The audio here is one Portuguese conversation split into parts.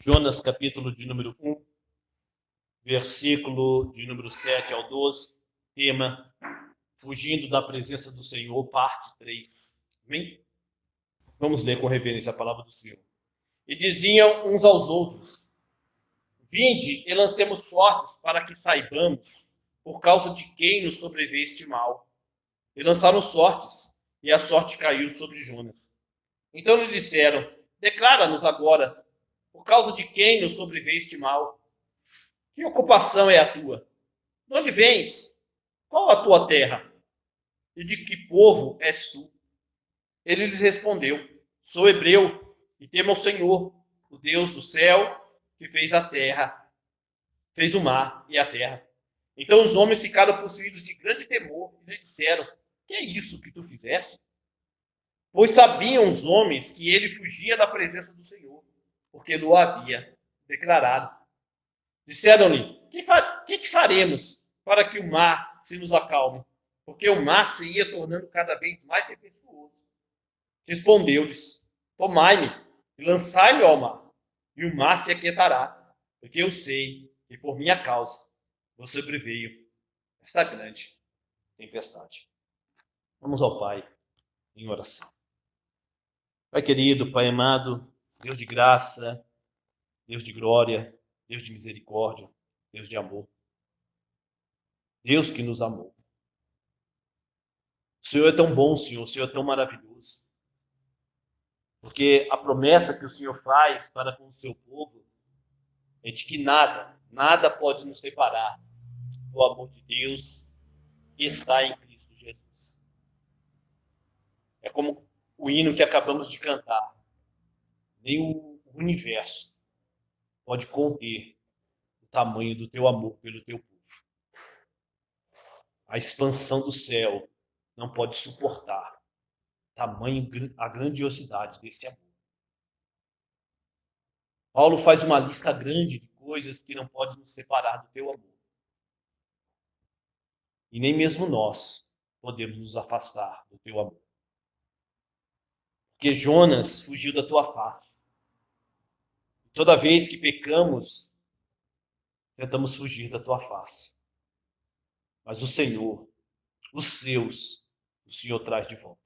Jonas, capítulo de número 1, versículo de número 7 ao 12, tema Fugindo da presença do Senhor, parte 3. Amém? Vamos ler com reverência a palavra do Senhor. E diziam uns aos outros: Vinde e lancemos sortes para que saibamos por causa de quem nos sobreveio este mal. E lançaram sortes, e a sorte caiu sobre Jonas. Então lhe disseram: Declara-nos agora, por causa de quem nos sobreveio este mal. Que ocupação é a tua? De onde vens? Qual a tua terra? E de que povo és tu? Ele lhes respondeu: Sou hebreu, e temo ao Senhor, o Deus do céu, que fez a terra, fez o mar e a terra. Então os homens ficaram possuídos de grande temor e lhe disseram: Que é isso que tu fizeste? Pois sabiam os homens que ele fugia da presença do Senhor, porque o havia declarado. Disseram-lhe: Que te faremos para que o mar se nos acalme? Porque o mar se ia tornando cada vez mais tempestuoso. Respondeu-lhes: Tomai-me e lançai-me ao mar, e o mar se aquietará, porque eu sei que por minha causa vos sobreveio esta grande tempestade. Vamos ao Pai em oração. Pai querido, Pai amado, Deus de graça, Deus de glória, Deus de misericórdia, Deus de amor. Deus que nos amou. O Senhor é tão bom, Senhor, o Senhor é tão maravilhoso. Porque a promessa que o Senhor faz para com o seu povo é de que nada pode nos separar do amor de Deus que está em Cristo Jesus. É como o hino que acabamos de cantar. Nem o universo pode conter o tamanho do teu amor pelo teu povo. A expansão do céu não pode suportar a grandiosidade desse amor. Paulo faz uma lista grande de coisas que não podem nos separar do teu amor. E nem mesmo nós podemos nos afastar do teu amor. Porque Jonas fugiu da tua face. E toda vez que pecamos, tentamos fugir da tua face. Mas o Senhor, os seus, o Senhor traz de volta.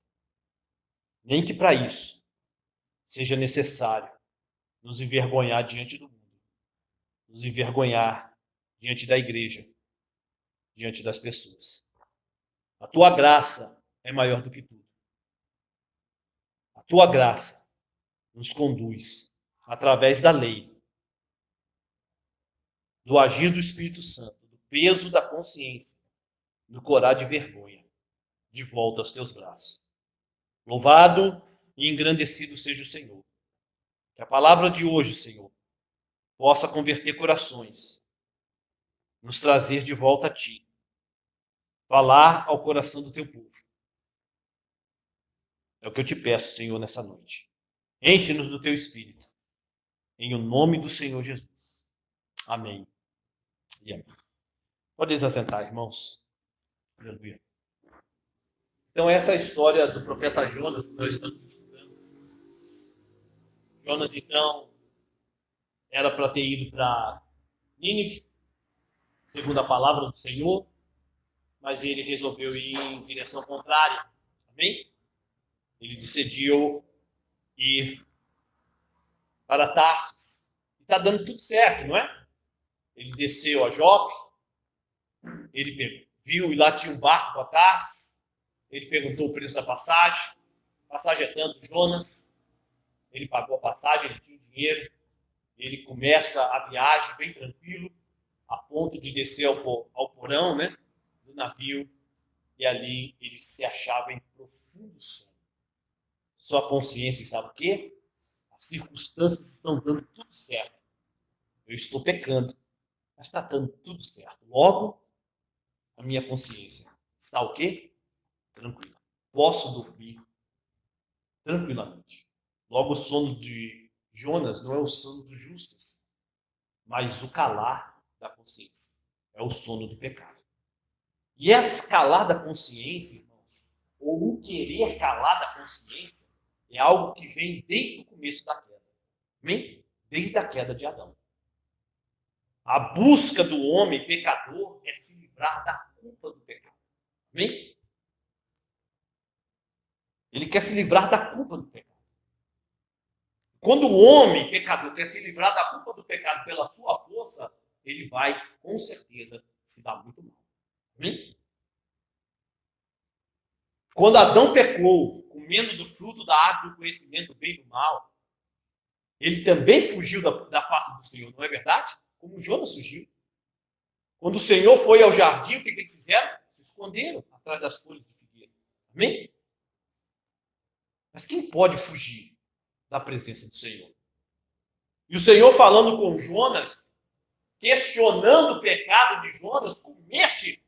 Nem que para isso seja necessário nos envergonhar diante do mundo, nos envergonhar diante da igreja, diante das pessoas. A tua graça é maior do que tudo. A tua graça nos conduz, através da lei, do agir do Espírito Santo, do peso da consciência, do corar de vergonha, de volta aos teus braços. Louvado e engrandecido seja o Senhor. Que a palavra de hoje, Senhor, possa converter corações, nos trazer de volta a Ti, falar ao coração do Teu povo. É o que eu te peço, Senhor, nessa noite. Enche-nos do Teu Espírito, em o nome do Senhor Jesus. Amém e amém. Pode se assentar, irmãos. Aleluia. Então, essa é a história do profeta Jonas que nós estamos estudando. Jonas, então, era para ter ido para Nínive, segundo a palavra do Senhor, mas ele resolveu ir em direção contrária. Amém? Ele decidiu ir para Tarsis. E está dando tudo certo, não é? Ele desceu a Jope, ele viu e lá tinha um barco para Tarsis. Ele perguntou o preço da passagem. A passagem é tanto, Jonas. Ele pagou a passagem, ele tinha o dinheiro. Ele começa a viagem bem tranquilo, a ponto de descer ao porão, né, do navio. E ali ele se achava em profundo sono. Sua consciência estava o quê? As circunstâncias estão dando tudo certo. Eu estou pecando, mas está dando tudo certo. Logo, a minha consciência está o quê? Tranquila. Posso dormir tranquilamente. Logo, o sono de Jonas não é o sono dos justos, mas o calar da consciência. É o sono do pecado. E esse calar da consciência, irmãos, ou o querer calar da consciência, é algo que vem desde o começo da queda. Amém? desde a queda de Adão. A busca do homem pecador é se livrar da culpa do pecado. Amém? Ele quer se livrar da culpa do pecado. Quando o homem pecador quer se livrar da culpa do pecado pela sua força, ele vai, com certeza, se dar muito mal. Amém? Quando Adão pecou, comendo do fruto da árvore do conhecimento do bem e do mal, ele também fugiu da face do Senhor, não é verdade? Como Jonas fugiu. Quando o Senhor foi ao jardim, o que eles fizeram? Se esconderam atrás das folhas de figueira. Amém? Mas quem pode fugir da presença do Senhor? E o Senhor falando com Jonas, questionando o pecado de Jonas, comeste,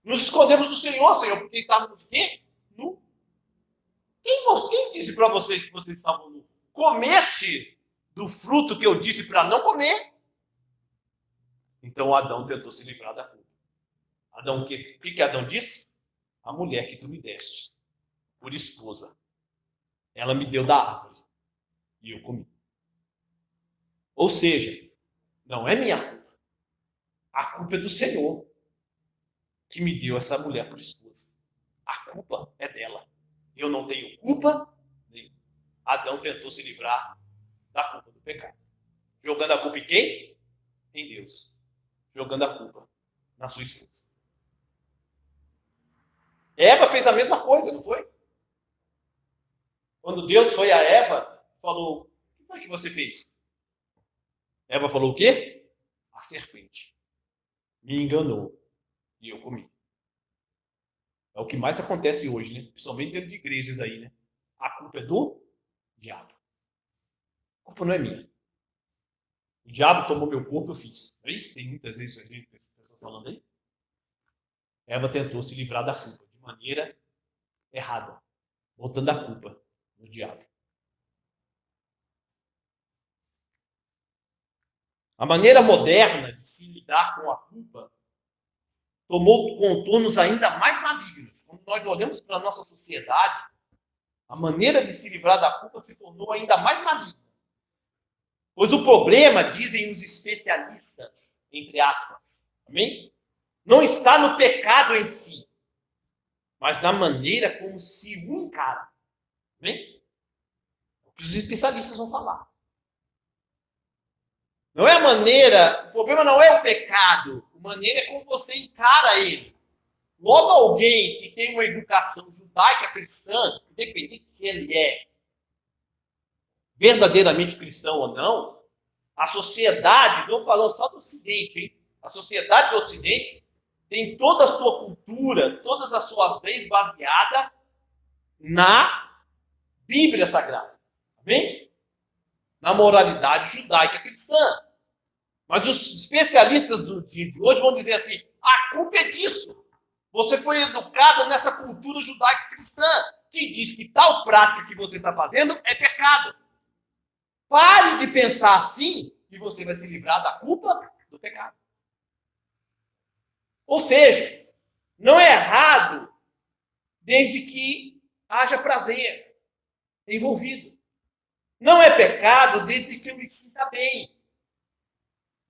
nos escondemos do Senhor, Senhor, porque estávamos nu. Quem disse para vocês que vocês estavam nu? Comeste do fruto que eu disse para não comer? Então Adão tentou se livrar da culpa. Adão, o que Adão disse? A mulher que tu me deste por esposa, ela me deu da árvore e eu comi. Ou seja, não é minha culpa. A culpa é do Senhor que me deu essa mulher por esposa. A culpa é dela. Eu não tenho culpa nenhuma. Adão tentou se livrar da culpa do pecado. Jogando a culpa em quem? Em Deus. Jogando a culpa na sua esposa. Eva fez a mesma coisa, não foi? Quando Deus foi a Eva, falou, o que foi que você fez? Eva falou o quê? A serpente me enganou e eu comi. É o que mais acontece hoje, né? Principalmente dentro de igrejas aí, né? A culpa é do diabo. A culpa não é minha. O diabo tomou meu corpo, eu fiz. É isso? Tem muitas vezes a gente está falando aí. Eva tentou se livrar da culpa de maneira errada, botando a culpa no diabo. A maneira moderna de se lidar com a culpa tomou contornos ainda mais malignos. Quando nós olhamos para a nossa sociedade, a maneira de se livrar da culpa se tornou ainda mais maligna. Pois o problema, dizem os especialistas, entre aspas, amém? Não está no pecado em si, mas na maneira como se o encara. Amém? É o que os especialistas vão falar. Não é a maneira, o problema não é o pecado, a maneira é como você encara ele. Logo, alguém que tem uma educação judaica cristã, independente se ele é verdadeiramente cristão ou não, a sociedade, não falando só do Ocidente, hein? A sociedade do Ocidente tem toda a sua cultura, todas as suas leis baseadas na Bíblia Sagrada. Amém? Na moralidade judaica cristã. Mas os especialistas do dia de hoje vão dizer assim, a culpa é disso. Você foi educado nessa cultura judaica cristã, que diz que tal prática que você está fazendo é pecado. Pare de pensar assim e você vai se livrar da culpa do pecado. Ou seja, não é errado desde que haja prazer envolvido. Não é pecado desde que eu me sinta bem.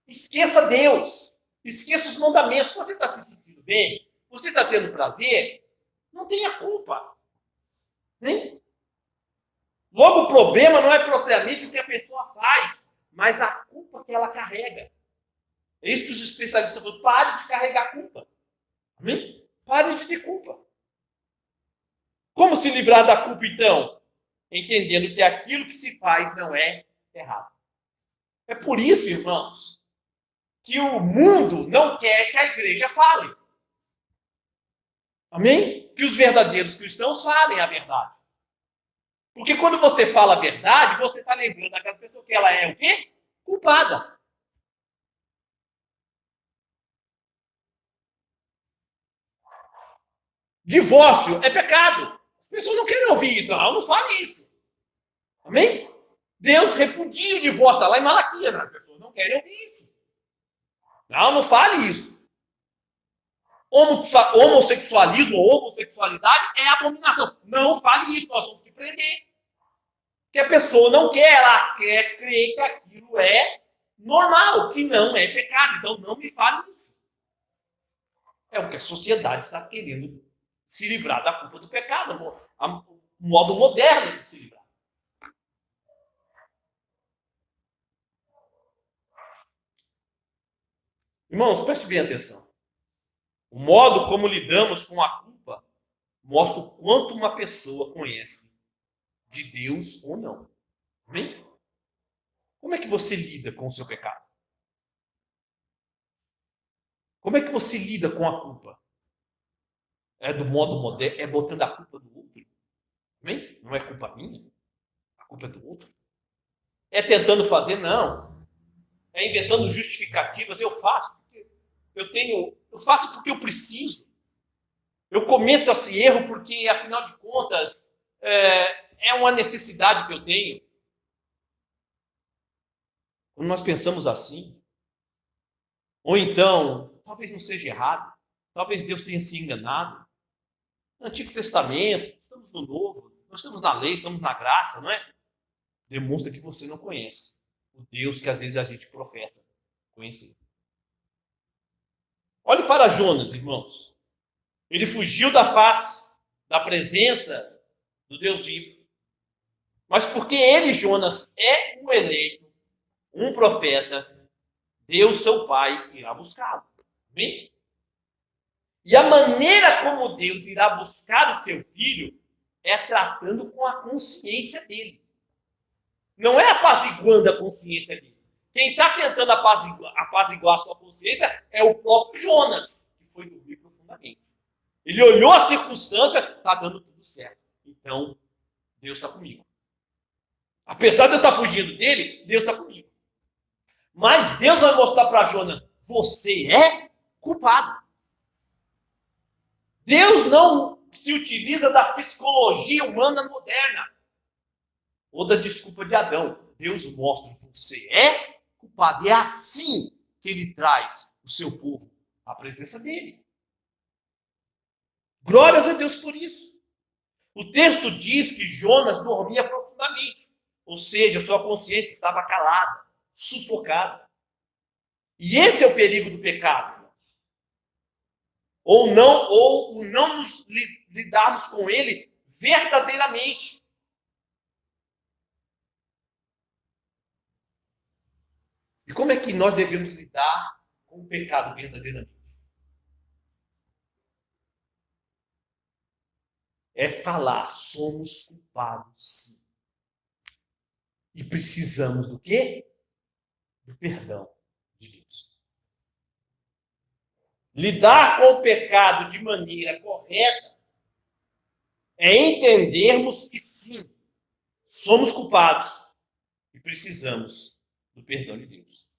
Esqueça Deus. Esqueça os mandamentos. Você está se sentindo bem? Você está tendo prazer? Não tenha culpa. Nem? Logo, o problema não é propriamente o que a pessoa faz, mas a culpa que ela carrega. É isso que os especialistas falam. Pare de carregar culpa. Amém? Pare de ter culpa. Como se livrar da culpa, então? Entendendo que aquilo que se faz não é errado. É por isso, irmãos, que o mundo não quer que a igreja fale. Amém? Que os verdadeiros cristãos falem a verdade. Porque quando você fala a verdade, você está lembrando daquela pessoa que ela é o quê? Culpada. Divórcio é pecado. As pessoas não querem ouvir isso. Não fale isso. Amém? Deus repudia o divórcio. Está lá em Malaquias. As pessoas não querem ouvir isso. Não fale isso. Homossexualismo ou homossexualidade é abominação. Não fale isso, nós vamos te prender. que a pessoa não quer, ela quer crer que aquilo é normal, que não é pecado. Então não me fale isso. É o que a sociedade está querendo se livrar da culpa do pecado, o modo moderno de se livrar. Irmãos, preste bem atenção. O modo como lidamos com a culpa mostra o quanto uma pessoa conhece de Deus ou não. Amém? Como é que você lida com o seu pecado? Como é que você lida com a culpa? É do modo moderno? É botando a culpa do outro? Amém? Não é culpa minha? A culpa é do outro? É tentando fazer? Não. É inventando justificativas? Eu faço porque eu faço porque eu preciso. Eu cometo esse erro porque, afinal de contas, é uma necessidade que eu tenho. Quando nós pensamos assim, ou então, talvez não seja errado, talvez Deus tenha se enganado. No Antigo Testamento, estamos no Novo, nós estamos na lei, estamos na graça, não é? Demonstra que você não conhece o Deus que às vezes a gente professa conhecer. Olhe para Jonas, irmãos. Ele fugiu da face, da presença do Deus vivo. Mas porque ele, Jonas, é um eleito, um profeta, Deus, seu pai, irá buscá-lo. Amém? E a maneira como Deus irá buscar o seu filho é tratando com a consciência dele. Não é apaziguando a consciência dele. Quem está tentando apaziguar a sua consciência é o próprio Jonas, que foi dormir profundamente. Ele olhou a circunstância, está dando tudo certo. Então, Deus está comigo. Apesar de eu estar fugindo dele, Deus está comigo. Mas Deus vai mostrar para Jonas, você é culpado. Deus não se utiliza da psicologia humana moderna ou da desculpa de Adão. Deus mostra que você é culpado. E é assim que ele traz o seu povo à presença dele. Glórias a Deus por isso. O texto diz que Jonas dormia profundamente. Ou seja, sua consciência estava calada, sufocada. E esse é o perigo do pecado, irmãos. Ou não nos lidarmos com ele verdadeiramente. E como é que nós devemos lidar com o pecado verdadeiramente? É falar, somos culpados, sim. E precisamos do quê? Do perdão de Deus. Lidar com o pecado de maneira correta é entendermos que sim, somos culpados e precisamos do perdão de Deus.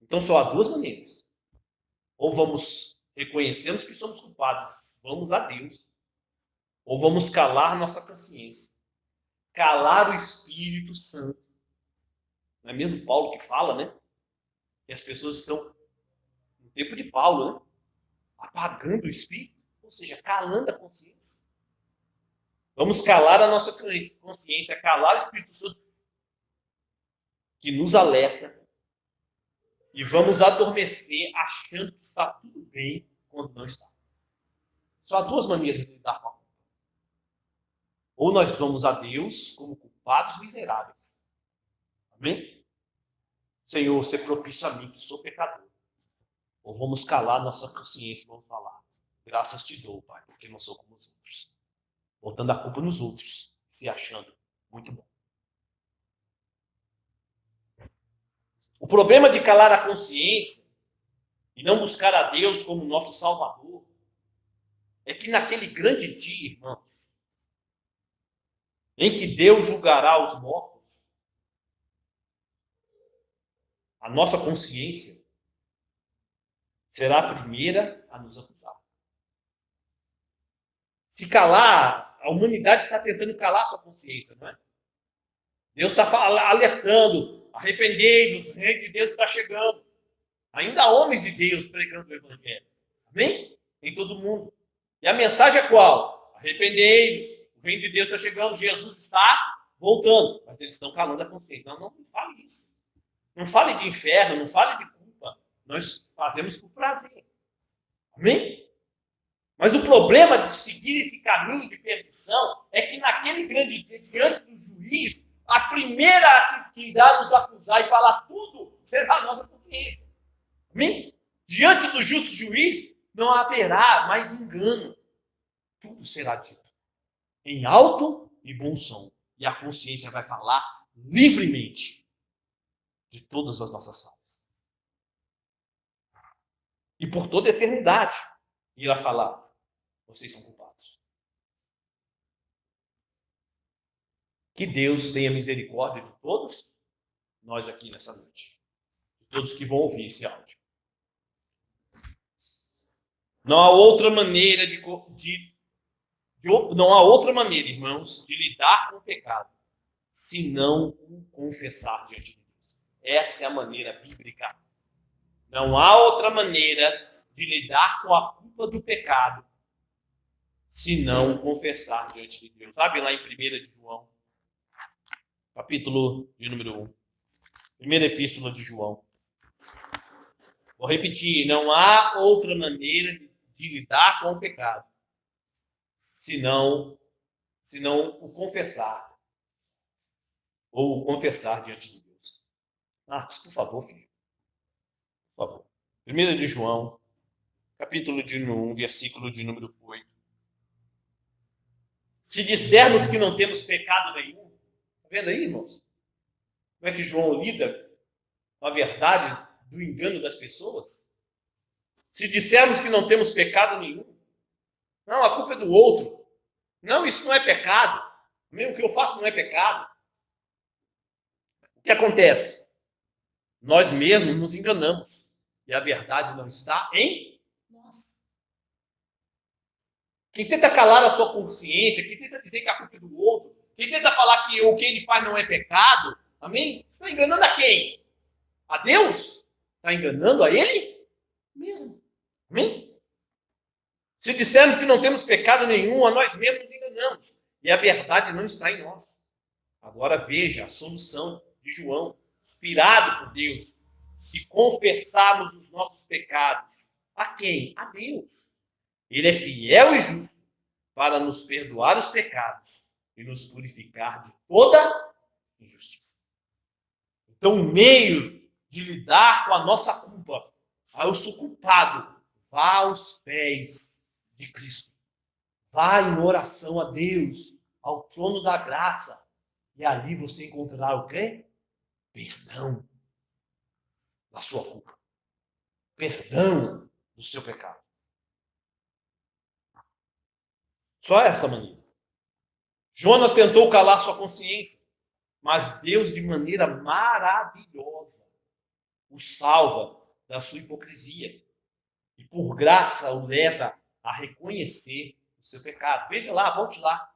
Então só há duas maneiras. Ou vamos reconhecermos que somos culpados, vamos a Deus, ou vamos calar nossa consciência, calar o Espírito Santo. Não é mesmo Paulo que fala, né? Que as pessoas estão, no tempo de Paulo, né? Apagando o Espírito, ou seja, calando a consciência. Vamos calar a nossa consciência, calar o Espírito Santo que nos alerta e vamos adormecer achando que está tudo bem quando não está. Só há duas maneiras de lidar com a culpa. Ou nós vamos a Deus como culpados miseráveis. Amém? Senhor, ser propício a mim, que sou pecador. Ou vamos calar nossa consciência e vamos falar, graças te dou, Pai, porque não sou como os outros. Botando a culpa nos outros, se achando muito bom. O problema de calar a consciência e não buscar a Deus como nosso Salvador é que naquele grande dia, irmãos, em que Deus julgará os mortos, a nossa consciência será a primeira a nos acusar. Se calar, a humanidade está tentando calar a sua consciência, não é? Deus está alertando, arrependei-vos, o reino de Deus está chegando. Ainda há homens de Deus pregando o Evangelho. Amém? Em todo mundo. E a mensagem é qual? Arrependei-vos, o reino de Deus está chegando, Jesus está voltando. Mas eles estão calando a consciência. Não fale isso. Não fale de inferno, não fale de culpa. Nós fazemos por prazer. Amém? Mas o problema de seguir esse caminho de perdição é que naquele grande dia, diante do juiz, a primeira que irá nos acusar e falar tudo será a nossa consciência. Amém? Diante do justo juiz, não haverá mais engano. Tudo será dito em alto e bom som. E a consciência vai falar livremente de todas as nossas faltas. E por toda a eternidade irá falar: vocês são culpados. Que Deus tenha misericórdia de todos nós aqui nessa noite. De todos que vão ouvir esse áudio. Não há outra maneira não há outra maneira, irmãos, de lidar com o pecado, senão o confessar diante de Deus. Essa é a maneira bíblica. Não há outra maneira de lidar com a culpa do pecado, senão confessar diante de Deus. Abre lá em 1 de João, capítulo de número 1. Primeira epístola de João. Vou repetir, não há outra maneira de lidar com o pecado, senão o confessar, ou o confessar diante de Deus. Marcos, por favor, filho. Por favor. 1 de João, capítulo de 1, versículo de número 8. Se dissermos que não temos pecado nenhum, está vendo aí, irmãos? Como é que João lida com a verdade do engano das pessoas? Se dissermos que não temos pecado nenhum, não, a culpa é do outro. Não, isso não é pecado. O que eu faço não é pecado. O que acontece? Nós mesmos nos enganamos. E a verdade não está em nós. Quem tenta calar a sua consciência, quem tenta dizer que a culpa é do outro, quem tenta falar que o que ele faz não é pecado, amém? Você está enganando a quem? A Deus? Está enganando a Ele mesmo. Amém? Se dissermos que não temos pecado nenhum, a nós mesmos nos enganamos. E a verdade não está em nós. Agora veja a solução de João, inspirado por Deus. Se confessarmos os nossos pecados, a quem? A Deus. Ele é fiel e justo para nos perdoar os pecados e nos purificar de toda injustiça. Então, o meio de lidar com a nossa culpa, eu sou culpado, vá aos pés de Cristo. Vá em oração a Deus, ao trono da graça, e ali você encontrará o quê? Perdão da sua culpa. Perdão do seu pecado. Só essa maneira. Jonas tentou calar sua consciência, mas Deus, de maneira maravilhosa, o salva da sua hipocrisia. E por graça o leva a reconhecer o seu pecado. Veja lá, volte lá.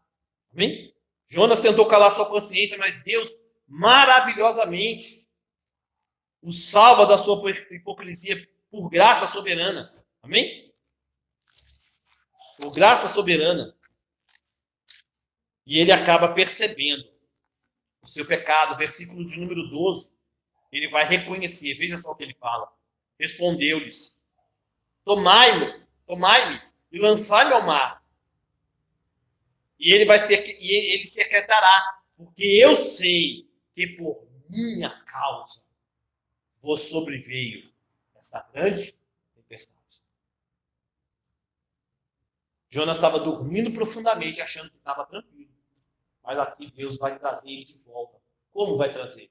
Amém? Jonas tentou calar sua consciência, mas Deus maravilhosamente o salva da sua hipocrisia por graça soberana. Amém? Por graça soberana. E ele acaba percebendo o seu pecado. Versículo de número 12. Ele vai reconhecer. Veja só o que ele fala. Respondeu-lhes: Tomai-me e lançai-me ao mar. E ele se aquietará, porque eu sei que por minha causa vos sobreveio esta grande tempestade. Jonas estava dormindo profundamente, achando que estava tranquilo. Mas aqui Deus vai trazer ele de volta. Como vai trazer?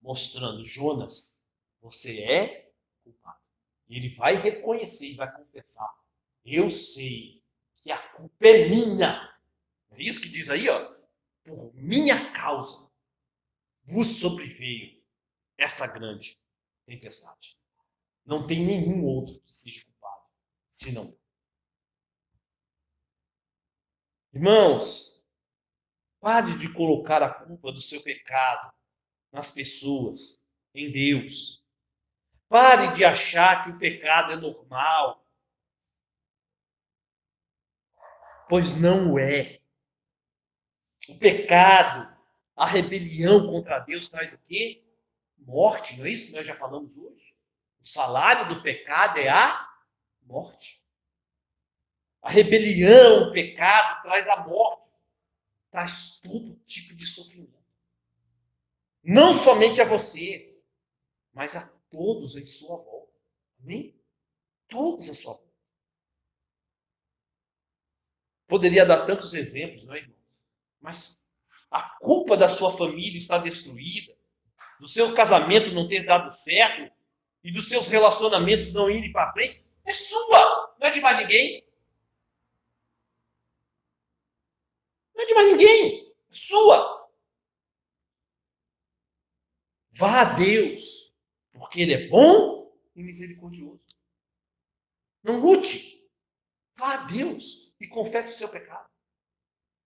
Mostrando: Jonas, você é culpado. E ele vai reconhecer e vai confessar: eu sei que a culpa é minha. É isso que diz aí, ó. Por minha causa vos sobreveio essa grande tempestade. Não tem nenhum outro que seja culpado, senão eu. Irmãos, pare de colocar a culpa do seu pecado nas pessoas, em Deus. Pare de achar que o pecado é normal, pois não é. O pecado A rebelião contra Deus traz o quê? Morte, não é isso que nós já falamos hoje? O salário do pecado é a morte. A rebelião, o pecado, traz a morte. Traz todo tipo de sofrimento. Não somente a você, mas a todos em sua volta. Amém? Todos à sua volta. Poderia dar tantos exemplos, não é, irmãos? Mas a culpa da sua família estar destruída, do seu casamento não ter dado certo e dos seus relacionamentos não irem para frente, é sua, não é de mais ninguém. Não é de mais ninguém, é sua. Vá a Deus, porque Ele é bom e misericordioso. Não lute. Vá a Deus e confesse o seu pecado.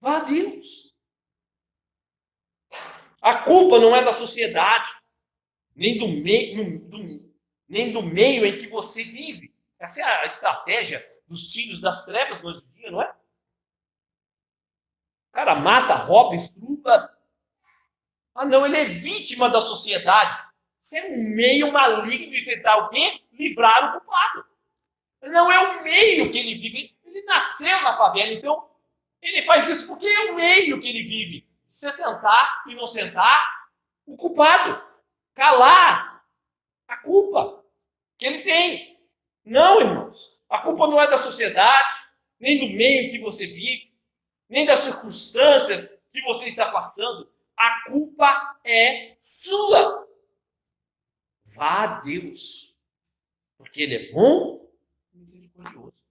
Vá a Deus. A culpa não é da sociedade, nem do meio em que você vive. Essa é a estratégia dos filhos das trevas hoje em dia, não é? O cara mata, rouba, estrupa. Ah, não, ele é vítima da sociedade. Isso é um meio maligno de tentar o quê? Livrar o culpado. Não é o meio que ele vive. Ele nasceu na favela, então ele faz isso porque é o meio que ele vive. Você tentar e não sentar, o culpado. Calar a culpa que ele tem. Não, irmãos. A culpa não é da sociedade, nem do meio em que você vive, nem das circunstâncias que você está passando. A culpa é sua. Vá a Deus, porque Ele é bom e misericordioso.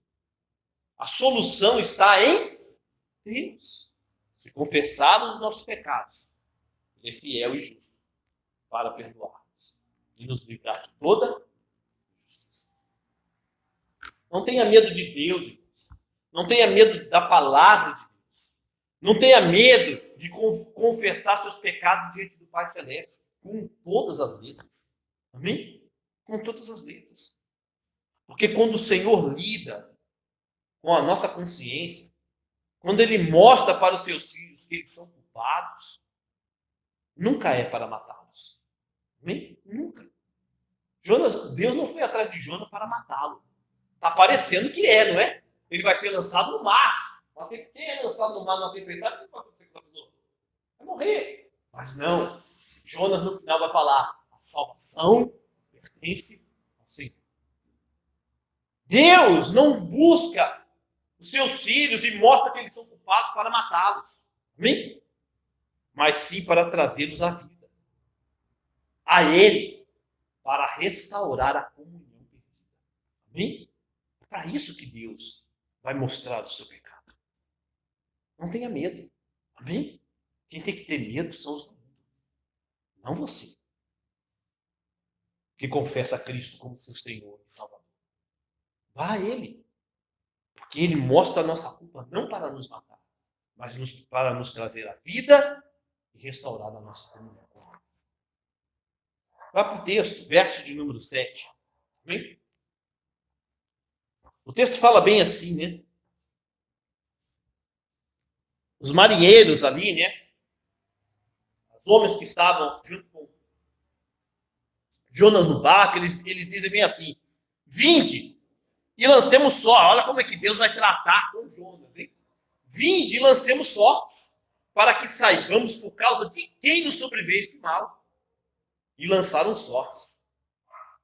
A solução está em Deus. Se confessarmos os nossos pecados, Ele é fiel e justo para perdoar-nos e nos livrar de toda injustiça. Não tenha medo de Deus, irmãos. Não tenha medo da palavra de Deus. Não tenha medo de confessar seus pecados diante do Pai Celeste, com todas as letras. Amém? Com todas as letras. Porque quando o Senhor lida com a nossa consciência, quando Ele mostra para os seus filhos que eles são culpados, nunca é para matá-los. Amém? Nunca. Deus não foi atrás de Jonas para matá-lo. Está parecendo que é, não é? Ele vai ser lançado no mar. Quem é lançado no mar numa tempestade, o que vai acontecer com essa pessoa? Vai morrer. Mas não. Jonas no final vai falar: a salvação pertence ao Senhor. Deus não busca os seus filhos e mostra que eles são culpados para matá-los. Amém? Mas sim para trazê-los à vida. A Ele, para restaurar a comunhão perdida. Amém? É para isso que Deus vai mostrar o seu pecado. Não tenha medo. Amém? Quem tem que ter medo são os do mundo. Não você. Que confessa a Cristo como seu Senhor e Salvador. Vá a Ele. Porque Ele mostra a nossa culpa não para nos matar, mas para nos trazer a vida e restaurar a nossa comunhão. Vá para o texto, verso de número 7. Amém? O texto fala bem assim, né? Os marinheiros ali, né? Os homens que estavam junto com Jonas no barco, eles dizem bem assim: vinde e lancemos sorte. Olha como é que Deus vai tratar com Jonas, hein? Vinde e lancemos sortes, para que saibamos por causa de quem nos sobreveio este mal. E lançaram sortes.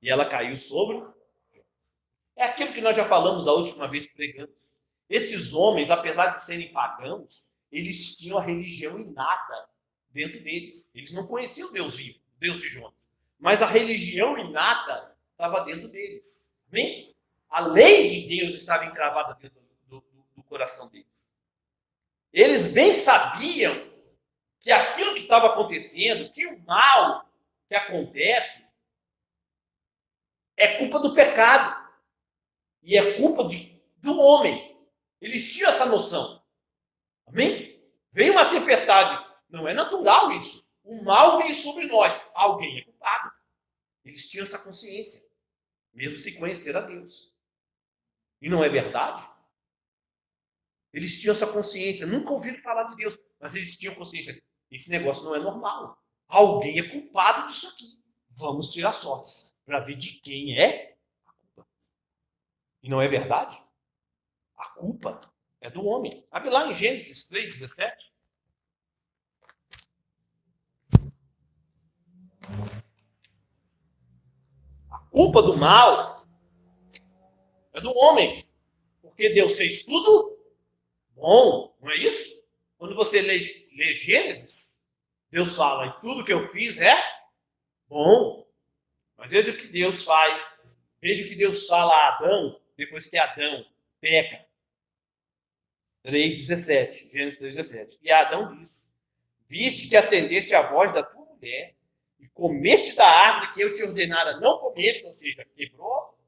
E ela caiu sobre Jonas. É aquilo que nós já falamos da última vez que pregamos. Esses homens, apesar de serem pagãos, eles tinham a religião inata dentro deles. Eles não conheciam o Deus vivo, o Deus de Jonas. Mas a religião inata estava dentro deles. Amém? A lei de Deus estava encravada dentro do coração deles. Eles bem sabiam que aquilo que estava acontecendo, que o mal que acontece, é culpa do pecado. E é culpa do homem. Eles tinham essa noção. Amém? Veio uma tempestade. Não é natural isso. O mal veio sobre nós. Alguém é culpado. Eles tinham essa consciência. Mesmo sem conhecer a Deus. E não é verdade? Eles tinham essa consciência. Nunca ouviram falar de Deus. Mas eles tinham consciência. esse negócio não é normal. Alguém é culpado disso aqui. Vamos tirar sortes para ver de quem é a culpa. E não é verdade? A culpa é do homem. Abre lá em Gênesis 3:17. A culpa do mal é do homem. Porque Deus fez tudo bom, não é isso? Quando você lê Gênesis, Deus fala, e tudo que eu fiz é bom. Mas veja o que Deus faz. Veja o que Deus fala a Adão, depois que Adão peca. 3:17, Gênesis 3:17. E Adão disse, viste que atendeste à voz da tua mulher, e comeste da árvore que eu te ordenara não comeste, ou seja, quebrou,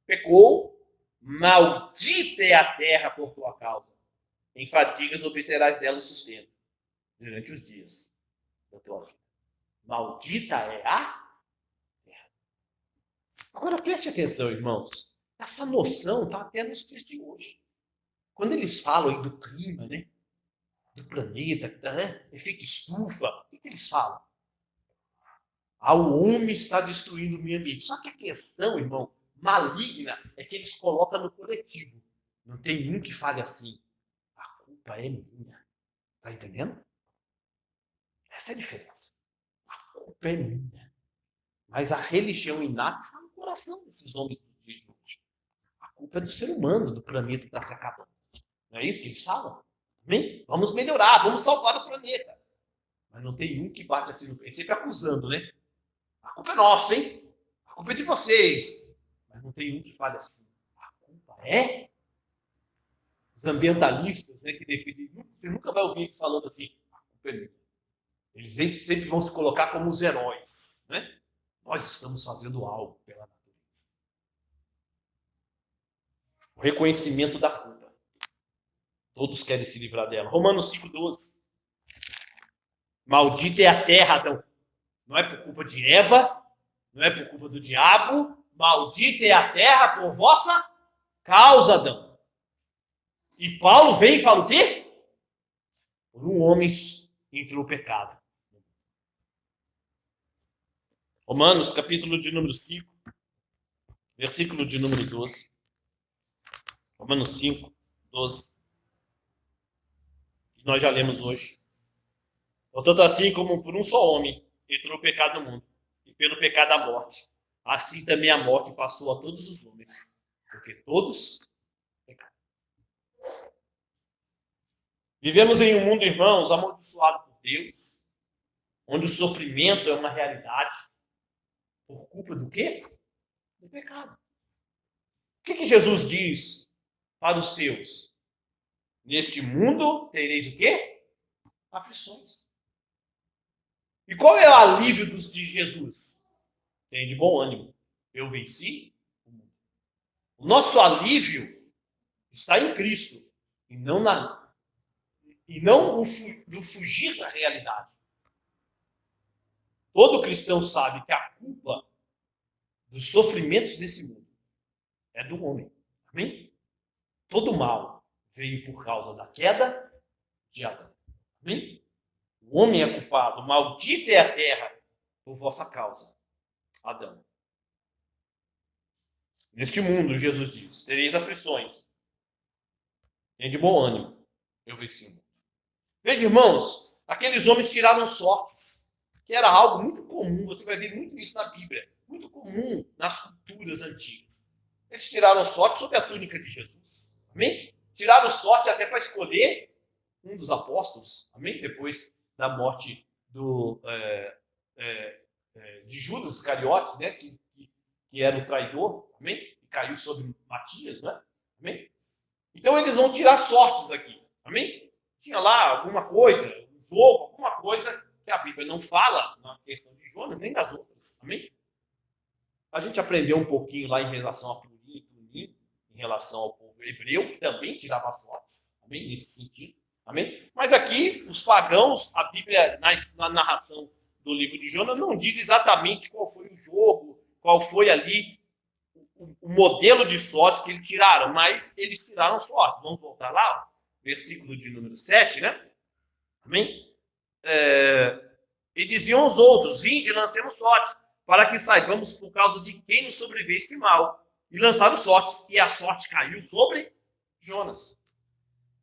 pecou, maldita é a terra por tua causa. Em fadigas obterás dela o sustento durante os dias da tua vida. Maldita é a terra. Agora preste atenção, irmãos. Essa noção está até nos dias de hoje. Quando eles falam aí do clima, né? Do planeta, né? Efeito estufa, o que eles falam? O homem está destruindo o meio ambiente. Só que a questão, irmão, maligna, é que eles colocam no coletivo. Não tem um que fale assim. A culpa é minha. Tá entendendo? Essa é a diferença. A culpa é minha. Mas a religião inata está no coração desses homens do dia de hoje. A culpa é do ser humano, do planeta que está se acabando. Não é isso que eles falam? Amém? Vamos melhorar, vamos salvar o planeta. Mas não tem um que bate assim no peito, sempre acusando, né? A culpa é nossa, hein? A culpa é de vocês. Mas não tem um que fale assim. A culpa é os ambientalistas, né, que defendem. Você nunca vai ouvir eles falando assim, a culpa é minha. Eles sempre vão se colocar como os heróis, né? Nós estamos fazendo algo pela natureza. O reconhecimento da culpa. Todos querem se livrar dela. Romanos 5:12. Maldita é a terra, Adão. Não é por culpa de Eva, não é por culpa do diabo. Maldita é a terra por vossa causa, Adão. E Paulo vem e fala o quê? Por um homem entrou o pecado. Romanos, capítulo de número 5, versículo de número 12. Romanos 5:12. Que nós já lemos hoje. Portanto, assim como por um só homem entrou o pecado no mundo, e pelo pecado a morte, assim também a morte passou a todos os homens, porque todos pecaram. Vivemos em um mundo, irmãos, amaldiçoado por Deus, onde o sofrimento é uma realidade, por culpa do quê? Do pecado. O que Jesus diz para os seus? Neste mundo tereis o quê? Aflições. E qual é o alívio de Jesus? Tem de bom ânimo. Eu venci o mundo. O nosso alívio está em Cristo e não no fugir da realidade. Todo cristão sabe que a culpa dos sofrimentos desse mundo é do homem. Amém? Todo mal veio por causa da queda de Adão. Amém? O homem é culpado. Maldita é a terra por vossa causa, Adão. Neste mundo, Jesus diz, tereis aflições. Tem de bom ânimo. Eu venci o mundo. Veja, irmãos, aqueles homens tiraram sortes, que era algo muito comum. Você vai ver muito isso na Bíblia. Muito comum nas culturas antigas. Eles tiraram sorte sobre a túnica de Jesus. Amém? Tiraram sorte até para escolher um dos apóstolos. Amém? Depois da morte de Judas Iscariotes, né? Que era o traidor. Amém? E caiu sobre Matias, né? Amém? Então eles vão tirar sortes aqui. Amém? Tinha lá alguma coisa, um jogo, alguma coisa que a Bíblia não fala na questão de Jonas, nem das outras. Amém? A gente aprendeu um pouquinho lá em relação a Purim, em relação ao povo hebreu, que também tirava sortes. Amém? Nesse sentido. Amém? Mas aqui, os pagãos, a Bíblia, na narração do livro de Jonas, não diz exatamente qual foi o jogo, qual foi ali o modelo de sortes que eles tiraram, mas eles tiraram sortes. Vamos voltar lá, ó, versículo de número 7, né? Amém? E diziam os outros: vinde, lancemos sortes, para que saibamos por causa de quem nos sobreveio este mal. E lançaram sortes, e a sorte caiu sobre Jonas.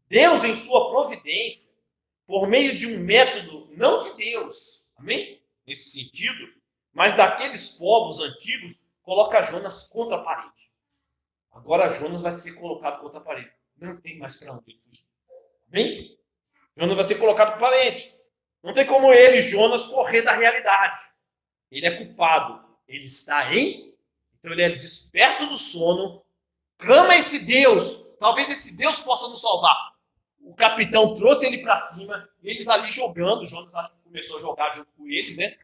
Deus, em sua providência, por meio de um método não de Deus, amém? Nesse sentido, mas daqueles povos antigos, coloca Jonas contra a parede. Agora Jonas vai ser colocado contra a parede. Não tem mais para onde ele fugir. Amém? Jonas vai ser colocado para a parede. Não tem como ele, Jonas, correr da realidade. Ele é culpado. Ele está em... Então ele é desperto do sono. Clama esse Deus. Talvez esse Deus possa nos salvar. O capitão trouxe ele para cima. Eles ali jogando. Jonas acho que começou a jogar junto com eles, né?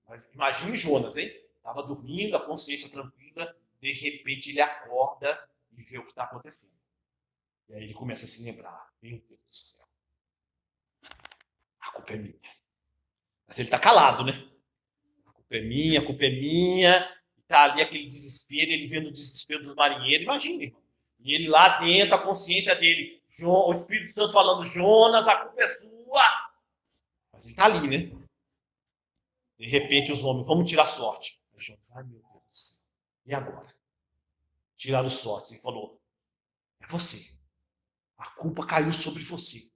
Mas imagine Jonas, hein? Estava dormindo, a consciência tranquila. De repente ele acorda e vê o que está acontecendo. E aí ele começa a se lembrar. Meu Deus do céu. A culpa é minha. Mas ele está calado, né? A culpa é minha, a culpa é minha. Está ali aquele desespero, ele vendo o desespero dos marinheiros. Imagina, irmão. E ele lá dentro, a consciência dele, o Espírito Santo falando: Jonas, a culpa é sua. Mas ele está ali, né? De repente os homens: vamos tirar sorte. Jonas: ai meu Deus do céu. E agora? Tiraram sorte. Ele falou: é você. A culpa caiu sobre você.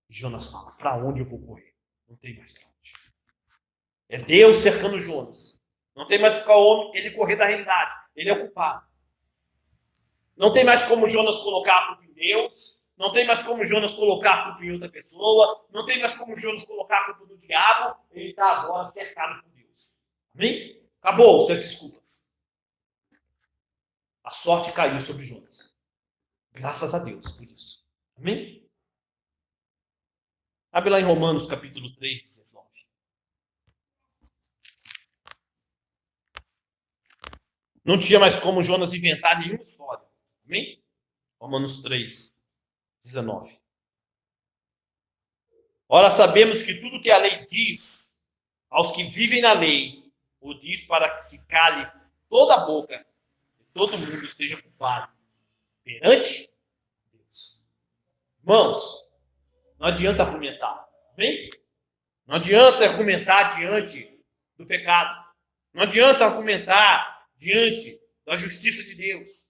E Jonas fala: para onde eu vou correr? Não tem mais para onde. É Deus cercando Jonas. Não tem mais para ele correr da realidade. Ele é o culpado. Não tem mais como Jonas colocar a culpa em Deus. Não tem mais como Jonas colocar a culpa em outra pessoa. Não tem mais como Jonas colocar a culpa no diabo. Ele está agora cercado por Deus. Amém? Acabou suas desculpas. A sorte caiu sobre Jonas. Graças a Deus por isso. Amém? Abre lá em Romanos capítulo 3, 19. Não tinha mais como Jonas inventar nenhuma história. Amém? Romanos 3, 19. Ora, sabemos que tudo que a lei diz aos que vivem na lei, o diz para que se cale toda a boca e todo mundo seja culpado perante Deus. Irmãos, não adianta argumentar. Amém? Não adianta argumentar diante do pecado. Não adianta argumentar diante da justiça de Deus.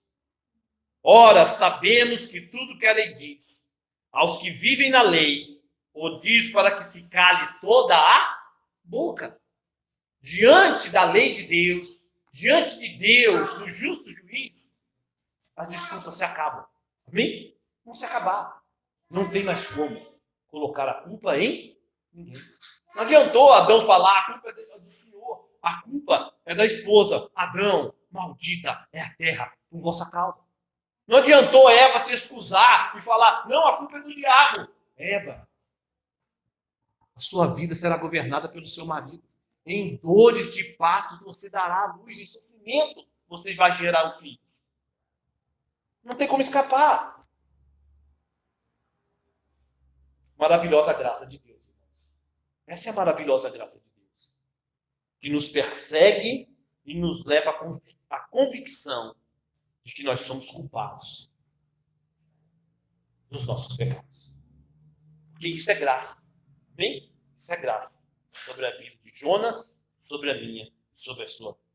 Ora, sabemos que tudo que a lei diz aos que vivem na lei, o diz para que se cale toda a boca. Diante da lei de Deus, diante de Deus, do justo juiz, as desculpas se acabam. Amém? Vão se acabar. Não tem mais como colocar a culpa em ninguém. Não adiantou Adão falar: a culpa é do Senhor, a culpa é da esposa. Adão, maldita é a terra por vossa causa. Não adiantou Eva se excusar e falar: não, a culpa é do diabo. Eva, a sua vida será governada pelo seu marido. Em dores de partos você dará a luz, em sofrimento você vai gerar filhos. Não tem como escapar. Maravilhosa graça de Deus, irmãos. Essa é a maravilhosa graça de Deus, que nos persegue e nos leva à convicção de que nós somos culpados dos nossos pecados. Porque isso é graça. Bem, isso é graça. Sobre a vida de Jonas, sobre a minha e sobre a sua vida.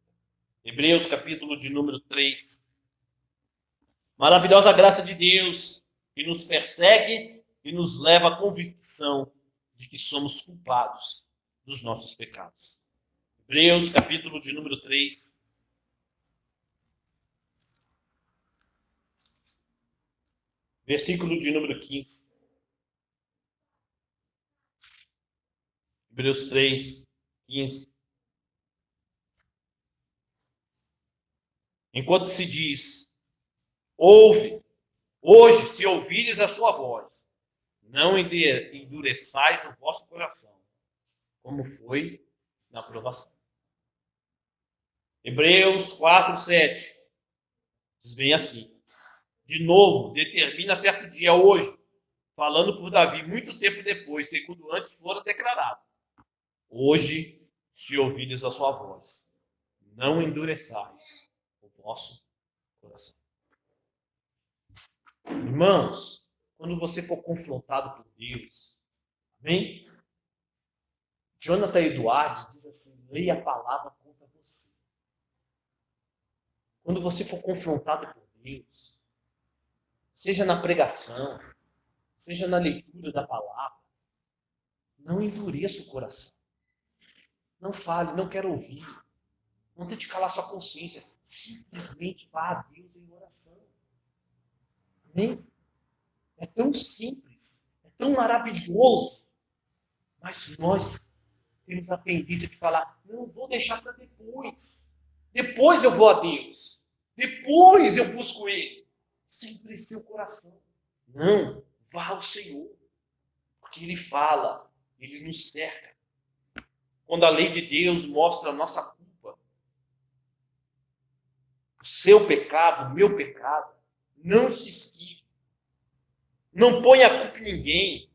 Hebreus, capítulo de número 3. Maravilhosa graça de Deus, que nos persegue e nos leva à convicção de que somos culpados dos nossos pecados. Hebreus, capítulo de número 3. Versículo de número 15. Hebreus 3, 15. Enquanto se diz: ouve, hoje, se ouvires a sua voz, não endureçais o vosso coração, como foi na provação. Hebreus 4, 7. Diz bem assim: de novo, determina certo dia hoje, falando por Davi muito tempo depois, segundo antes fora declarado: hoje, se ouvires a sua voz, não endureçais o vosso coração. Irmãos, quando você for confrontado por Deus, amém? Jonathan Eduardes diz assim: leia a palavra contra você. Quando você for confrontado por Deus, seja na pregação, seja na leitura da palavra, não endureça o coração. Não fale, não quero ouvir. Não tente calar sua consciência. Simplesmente vá a Deus em oração. Amém? É tão simples, é tão maravilhoso. Mas nós temos a tendência de falar: não, vou deixar para depois. Depois eu vou a Deus. Depois eu busco Ele. Sem endurecer o coração. Não, vá ao Senhor. Porque Ele fala, Ele nos cerca. Quando a lei de Deus mostra a nossa culpa, o seu pecado, o meu pecado, não se esquive. Não ponha a culpa em ninguém,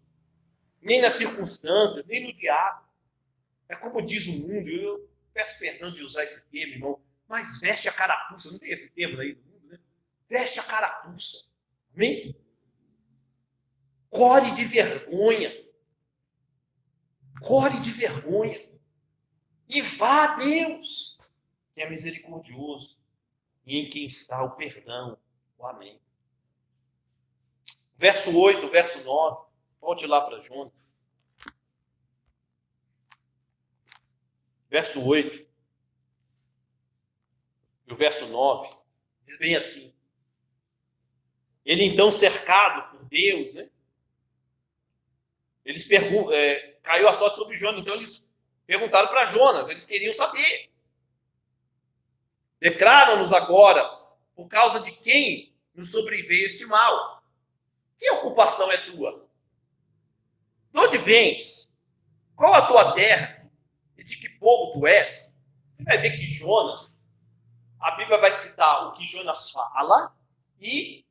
nem nas circunstâncias, nem no diabo. É como diz o mundo, eu peço perdão de usar esse termo, irmão, mas veste a carapuça, não tem esse termo aí no mundo, né? Veste a carapuça. Amém? Core de vergonha. Core de vergonha. E vá a Deus, que é misericordioso, e em quem está o perdão, o amém. Verso 8, verso 9, volte lá para Jonas. Verso 8 e o verso 9, diz bem assim: ele então cercado por Deus, né? Eles caiu a sorte sobre Jonas, então eles perguntaram para Jonas, eles queriam saber. Declara-nos agora, por causa de quem nos sobreveio este mal. Que ocupação é tua? De onde vens? Qual a tua terra? E de que povo tu és? Você vai ver que Jonas, a Bíblia vai citar o que Jonas fala, e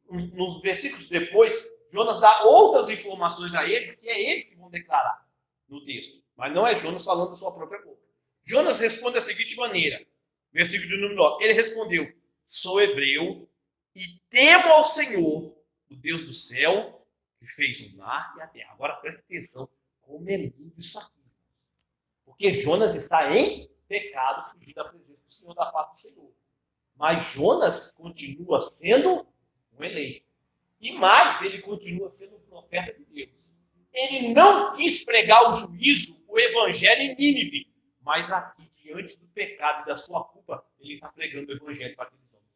nos versículos depois, Jonas dá outras informações a eles, que é eles que vão declarar no texto. Mas não é Jonas falando da sua própria boca. Jonas responde da seguinte maneira, versículo de número 9. Ele respondeu: sou hebreu e temo ao Senhor, o Deus do céu, que fez o mar e a terra. Agora preste atenção, como é lindo isso aqui. Porque Jonas está em pecado, fugindo da presença do Senhor, da face do Senhor. Mas Jonas continua sendo um eleito. E mais, ele continua sendo um profeta de Deus. Ele não quis pregar o juízo, o evangelho em Nínive, mas aqui, diante do pecado e da sua culpa, ele está pregando o evangelho para aqueles homens.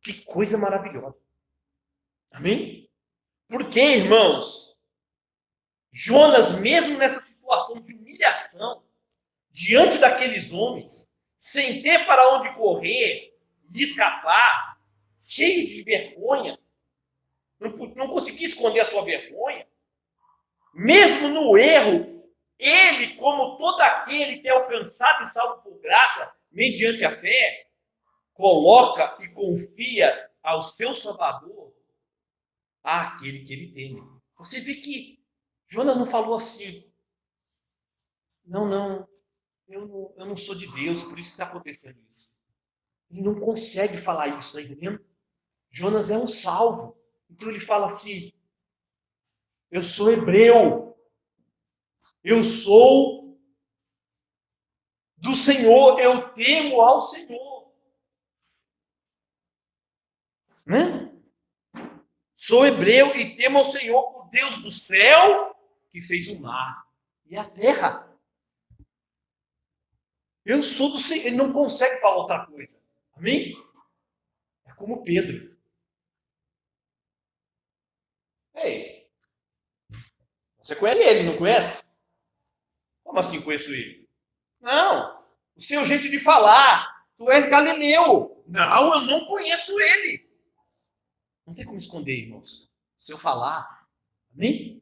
Que coisa maravilhosa. Amém? Porque, irmãos, Jonas, mesmo nessa situação de humilhação, diante daqueles homens, sem ter para onde correr e escapar, cheio de vergonha, não conseguia esconder a sua vergonha, mesmo no erro, ele, como todo aquele que é alcançado e salvo por graça, mediante a fé, coloca e confia ao seu Salvador àquele que ele teme. Você vê que Jonas não falou assim: não, eu não sou de Deus, por isso que está acontecendo isso. Ele não consegue falar isso, tá entendendo? Jonas é um salvo. Então ele fala assim: eu sou hebreu, eu sou do Senhor, eu temo ao Senhor. Né? Sou hebreu e temo ao Senhor, o Deus do céu, que fez o mar e a terra. Eu sou do Senhor. Ele não consegue falar outra coisa. Amém? É como Pedro. Ei, você conhece ele, não conhece? Como assim conheço ele? Não, o seu jeito de falar. Tu és galileu. Não, eu não conheço ele. Não tem como esconder, irmãos. Se eu falar, amém?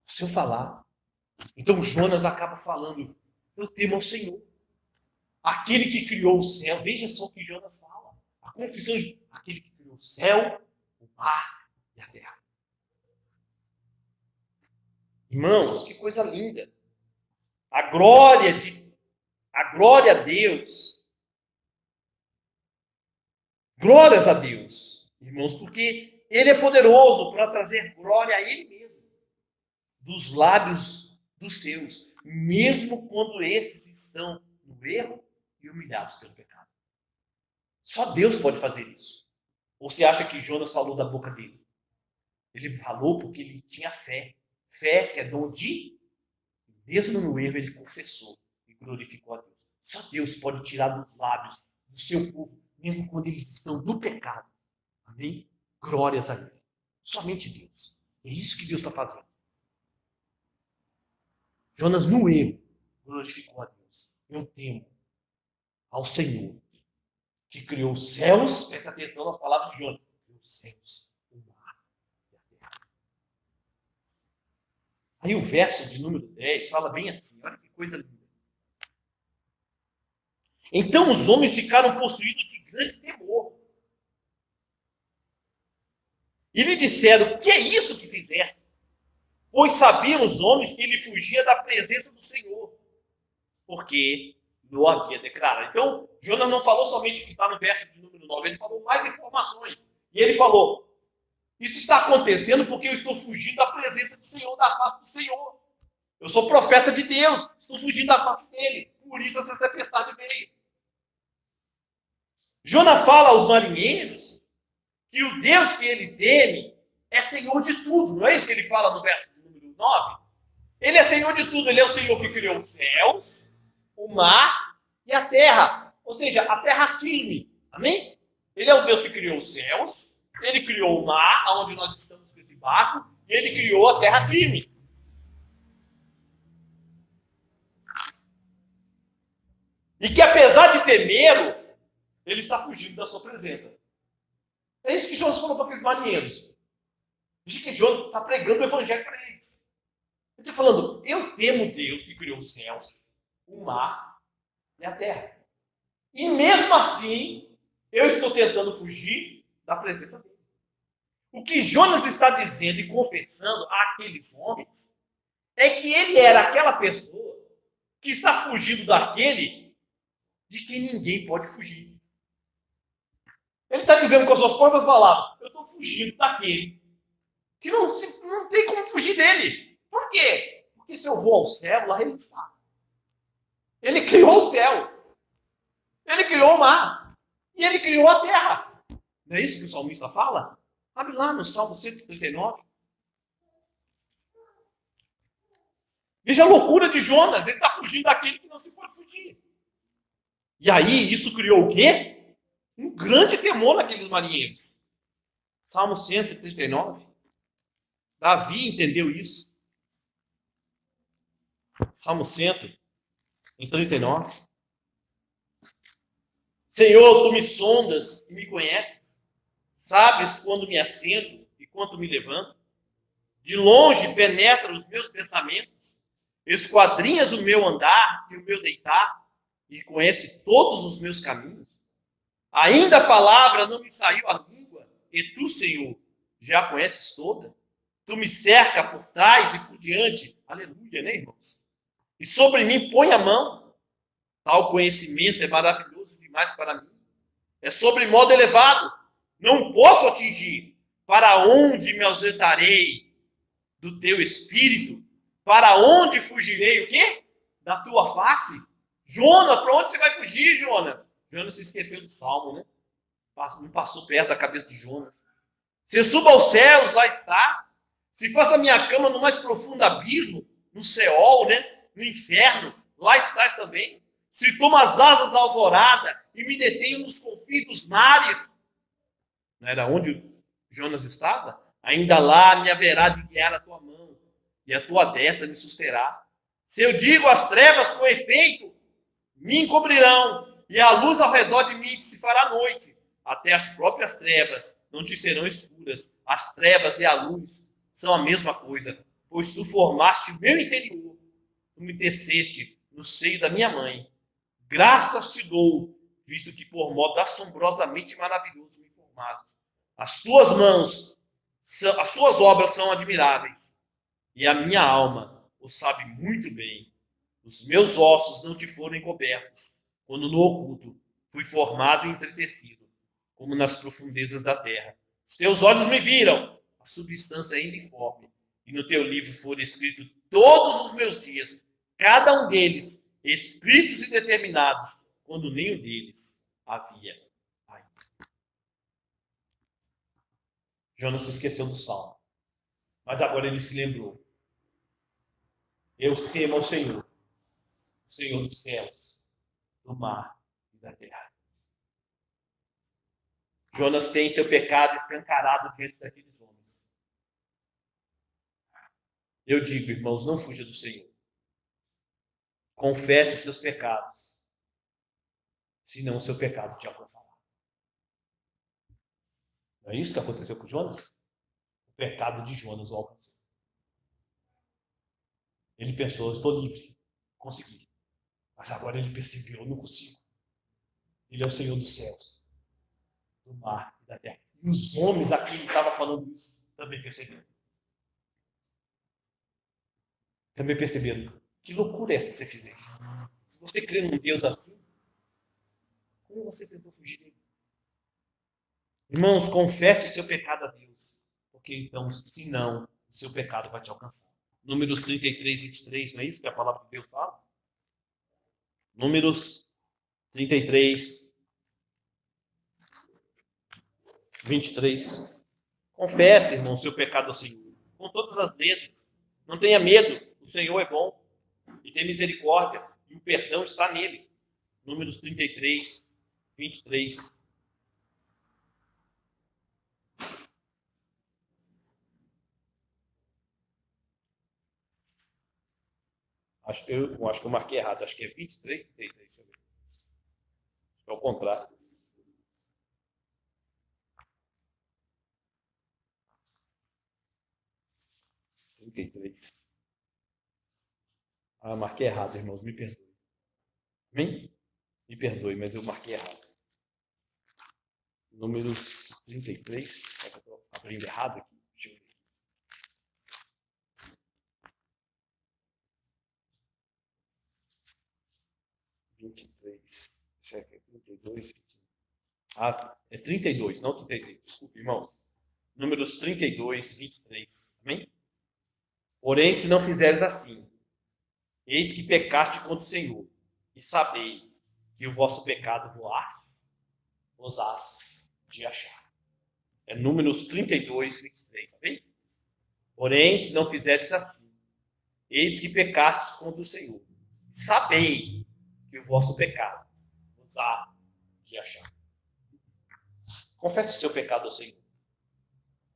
Se eu falar. Então Jonas acaba falando: eu temo ao Senhor. Aquele que criou o céu. Veja só o que Jonas fala. A confissão de aquele que criou o céu, o mar e a terra. Irmãos, que coisa linda. A glória a Deus. Glórias a Deus, irmãos, porque Ele é poderoso para trazer glória a Ele mesmo, dos lábios dos seus, mesmo quando esses estão no erro e humilhados pelo pecado. Só Deus pode fazer isso. Ou você acha que Jonas falou da boca dele? Ele falou porque ele tinha fé. Fé que é dom de... Mesmo no erro, ele confessou e glorificou a Deus. Só Deus pode tirar dos lábios do seu povo, mesmo quando eles estão no pecado. Amém? Glórias a Ele. Somente Deus. É isso que Deus está fazendo. Jonas, no erro, glorificou a Deus. Eu temo ao Senhor, que criou os céus, presta atenção nas palavras de Jonas, criou os céus, o mar e a terra. Aí o verso de número 10 fala bem assim, olha que coisa linda. Então os homens ficaram possuídos de grande temor. E lhe disseram, que é isso que fizeste? Pois sabiam os homens que ele fugia da presença do Senhor, porque não havia declarado. Então, Jonas não falou somente o que está no verso de número 9, ele falou mais informações. E ele falou, isso está acontecendo porque eu estou fugindo da presença do Senhor, da face do Senhor. Eu sou profeta de Deus, estou fugindo da face dele. Por isso essa tempestade veio. Jonas fala aos marinheiros que o Deus que ele teme é Senhor de tudo. Não é isso que ele fala no verso de número 9? Ele é Senhor de tudo. Ele é o Senhor que criou os céus, o mar e a terra. Ou seja, a terra firme. Amém? Ele é o Deus que criou os céus, ele criou o mar, onde nós estamos com esse barco, e ele criou a terra firme. E que apesar de ter medo, ele está fugindo da sua presença. É isso que Jonas falou para aqueles marinheiros. Veja que Jonas está pregando o evangelho para eles. Ele está falando, eu temo Deus que criou os céus, o mar e a terra. E mesmo assim, eu estou tentando fugir da presença dele. O que Jonas está dizendo e confessando àqueles homens é que ele era aquela pessoa que está fugindo daquele de quem ninguém pode fugir. Ele está dizendo com as suas próprias palavras, eu estou fugindo daquele que não tem como fugir dele. Por quê? Porque se eu vou ao céu, lá ele está. Ele criou o céu. Ele criou o mar. E ele criou a terra. Não é isso que o salmista fala? Abre lá no Salmo 139. Veja a loucura de Jonas. Ele está fugindo daquele que não se pode fugir. E aí, isso criou o quê? Um grande temor naqueles marinheiros. Salmo 139. Davi entendeu isso. Salmo 139. Senhor, tu me sondas e me conheces. Sabes quando me assento e quando me levanto. De longe penetra os meus pensamentos. Esquadrinhas o meu andar e o meu deitar. E conhece todos os meus caminhos. Ainda a palavra não me saiu à língua. E tu, Senhor, já a conheces toda. Tu me cerca por trás e por diante. Aleluia, né, irmãos? E sobre mim põe a mão. Tal conhecimento é maravilhoso demais para mim. É sobre modo elevado. Não posso atingir. Para onde me ausentarei do teu espírito? Para onde fugirei o quê? Da tua face? Jonas, para onde você vai fugir, Jonas? Jonas se esqueceu do salmo, né? Não passou perto da cabeça de Jonas. Se eu subo aos céus, lá está. Se faço a minha cama no mais profundo abismo, no Seol, né? No inferno, lá estás também. Se tomo as asas da alvorada e me detenho nos confins dos mares, não era onde Jonas estava? Ainda lá me haverá de guiar a tua mão, e a tua destra me susterá. Se eu digo as trevas com efeito, me encobrirão, e a luz ao redor de mim se fará noite. Até as próprias trevas não te serão escuras. As trevas e a luz são a mesma coisa, pois tu formaste o meu interior, tu me teceste no seio da minha mãe. Graças te dou, visto que por modo assombrosamente maravilhoso me formaste. As tuas mãos, as tuas obras são admiráveis, e a minha alma o sabe muito bem. Os meus ossos não te foram encobertos, quando no oculto fui formado e entretecido, como nas profundezas da terra. Os teus olhos me viram, a substância ainda informe, e no teu livro foram escritos todos os meus dias, cada um deles escritos e determinados, quando nenhum deles havia ainda. Jonas se esqueceu do salmo, mas agora ele se lembrou. Eu temo ao Senhor, o Senhor dos céus, do mar e da terra. Jonas tem seu pecado escancarado diante daqueles homens. Eu digo, irmãos, não fuja do Senhor. Confesse seus pecados, senão o seu pecado te alcançará. Não é isso que aconteceu com Jonas? O pecado de Jonas o alcançou. Ele pensou, estou livre, consegui. Mas agora ele percebeu, eu não consigo. Ele é o Senhor dos céus, do mar e da terra. E os homens a quem ele estava falando isso também perceberam. Também perceberam. Que loucura é essa que você fez isso? Se você crê num Deus assim, como você tentou fugir dele? Irmãos, confesse o seu pecado a Deus, porque então, se não, o seu pecado vai te alcançar. Números 33, 23, não é isso que a palavra de Deus fala? Números 33, 23. Confesse, irmão, o seu pecado ao Senhor, com todas as letras. Não tenha medo, o Senhor é bom e tem misericórdia, e o perdão está nele. Números 33, 23. Eu acho que eu marquei errado. Acho que é 23, 33. É o contrário. Ah, marquei errado, irmãos. Me perdoe. Amém? Me perdoe, mas eu marquei errado. Números 33. Será que eu estou abrindo errado aqui? Deixa eu ver. 23. Será que é 32? 25? Ah, é 32, não 33. Desculpe, irmãos. Números 32, 23. Amém? Porém, se não fizeres assim, eis que pecaste contra o Senhor, e sabei que o vosso pecado vos hás de achar. É Números 32, 23. Amém? Porém, se não fizeres assim, eis que pecastes contra o Senhor, e sabei que o vosso pecado vos há de achar. Confesse o seu pecado ao Senhor.